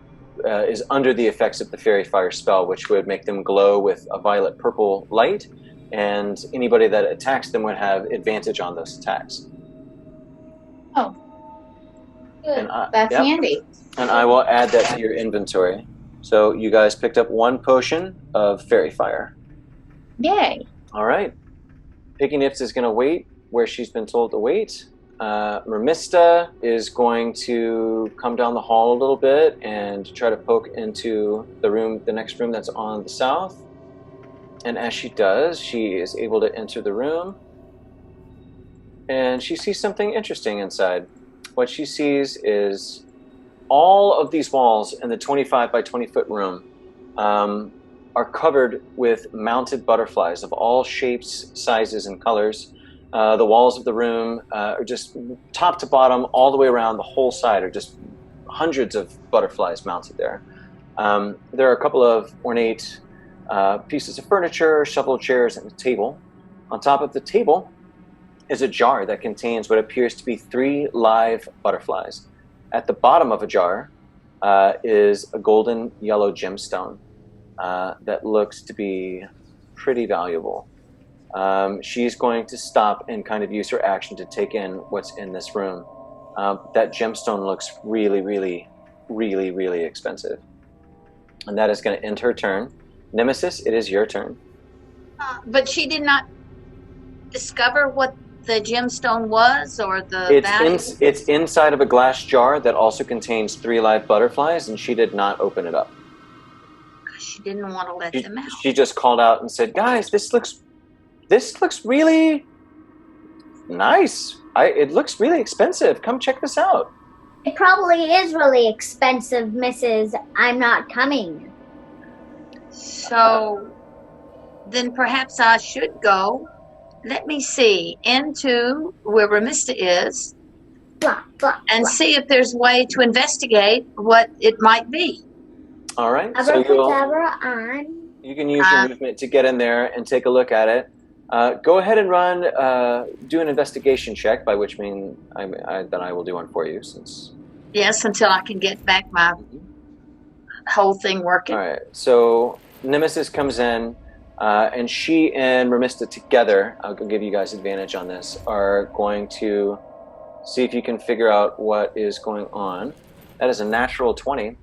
is under the effects of the fairy fire spell, which would make them glow with a violet purple light, and anybody that attacks them would have advantage on those attacks. Oh, good. And That's handy. And I will add that to your inventory. So you guys picked up 1 potion of fairy fire. Yay. All right. Piggy Nips is going to wait where she's been told to wait. Mermista is going to come down the hall a little bit and try to poke into the next room that's on the south. And as she does, she is able to enter the room. And she sees something interesting inside. What she sees is all of these walls in the 25 by 20 foot room are covered with mounted butterflies of all shapes, sizes, and colors. The walls of the room are just top to bottom, all the way around the whole side are just hundreds of butterflies mounted there. There are a couple of ornate pieces of furniture, shovel chairs, and a table. On top of the table is a jar that contains what appears to be 3 live butterflies. At the bottom of a jar is a golden yellow gemstone that looks to be pretty valuable. She's going to stop and kind of use her action to take in what's in this room. That gemstone looks really, really, really, really expensive. And that is going to end her turn. Nemesis, it is your turn. But she did not discover what the gemstone was, or the value? It's inside of a glass jar that also contains 3 live butterflies, and she did not open it up. She didn't want to let them out. She just called out and said, "Guys, this looks really nice. It looks really expensive. Come check this out." It probably is really expensive, Mrs. I'm not coming. So then perhaps I should go. Let me see into where Remista is and see if there's a way to investigate what it might be. All right. So you can use your movement to get in there and take a look at it. Go ahead and do an investigation check, by which mean then I will do one for you, since. Yes, until I can get back my whole thing working. All right. So Nemesis comes in, and she and Remista together, I'll give you guys advantage on this, are going to see if you can figure out what is going on. That is a natural 20.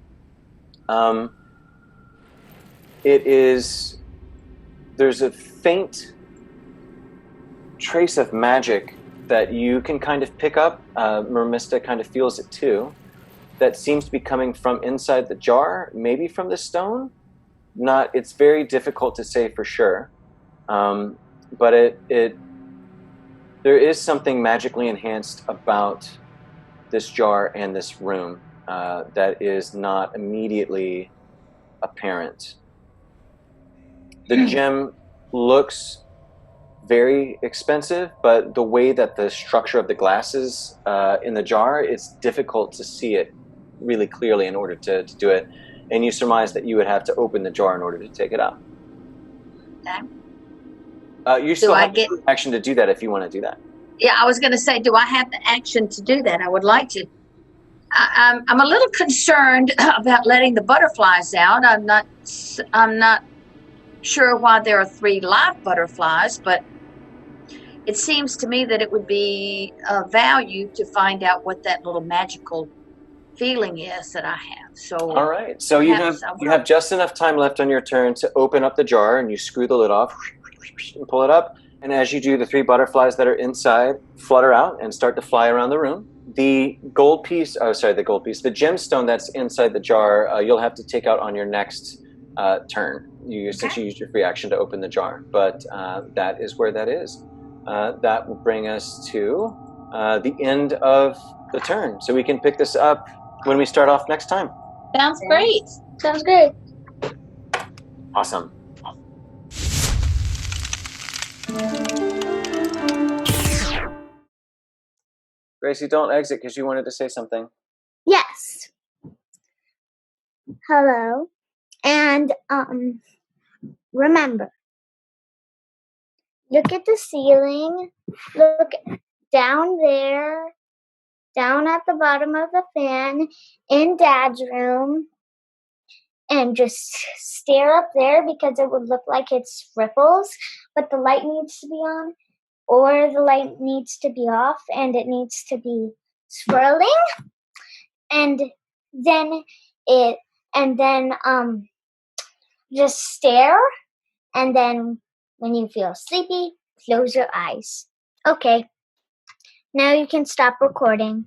There's a faint trace of magic that you can kind of pick up. Mermista kind of feels it too. That seems to be coming from inside the jar, maybe from the stone. not. It's very difficult to say for sure, but there is something magically enhanced about this jar and this room that is not immediately apparent. The gem looks very expensive, but the way that the structure of the glass is in the jar, it's difficult to see it really clearly in order to do it. And you surmise that you would have to open the jar in order to take it out. Okay. You still have the action to do that if you want to do that. Yeah, I was going to say, do I have the action to do that? I would like to. I'm a little concerned about letting the butterflies out. I'm not sure why there are 3 live butterflies, but it seems to me that it would be of value to find out what that little magical feeling is that I have. So all right, so you have just enough time left on your turn to open up the jar, and you screw the lid off and pull it up. And as you do, the 3 butterflies that are inside flutter out and start to fly around the room. The the gemstone that's inside the jar, you'll have to take out on your next turn. Since you used your free action to open the jar, but that is where that is. That will bring us to the end of the turn, so we can pick this up when we start off next time. Sounds great. Sounds great. Awesome. Gracie, don't exit because you wanted to say something. Yes. Hello. And remember, look at the ceiling. Look down there, down at the bottom of the fan, in Dad's room, and just stare up there because it would look like it's ripples, but the light needs to be on, or the light needs to be off, and it needs to be swirling, and then just stare, and then when you feel sleepy, close your eyes. Okay, now you can stop recording.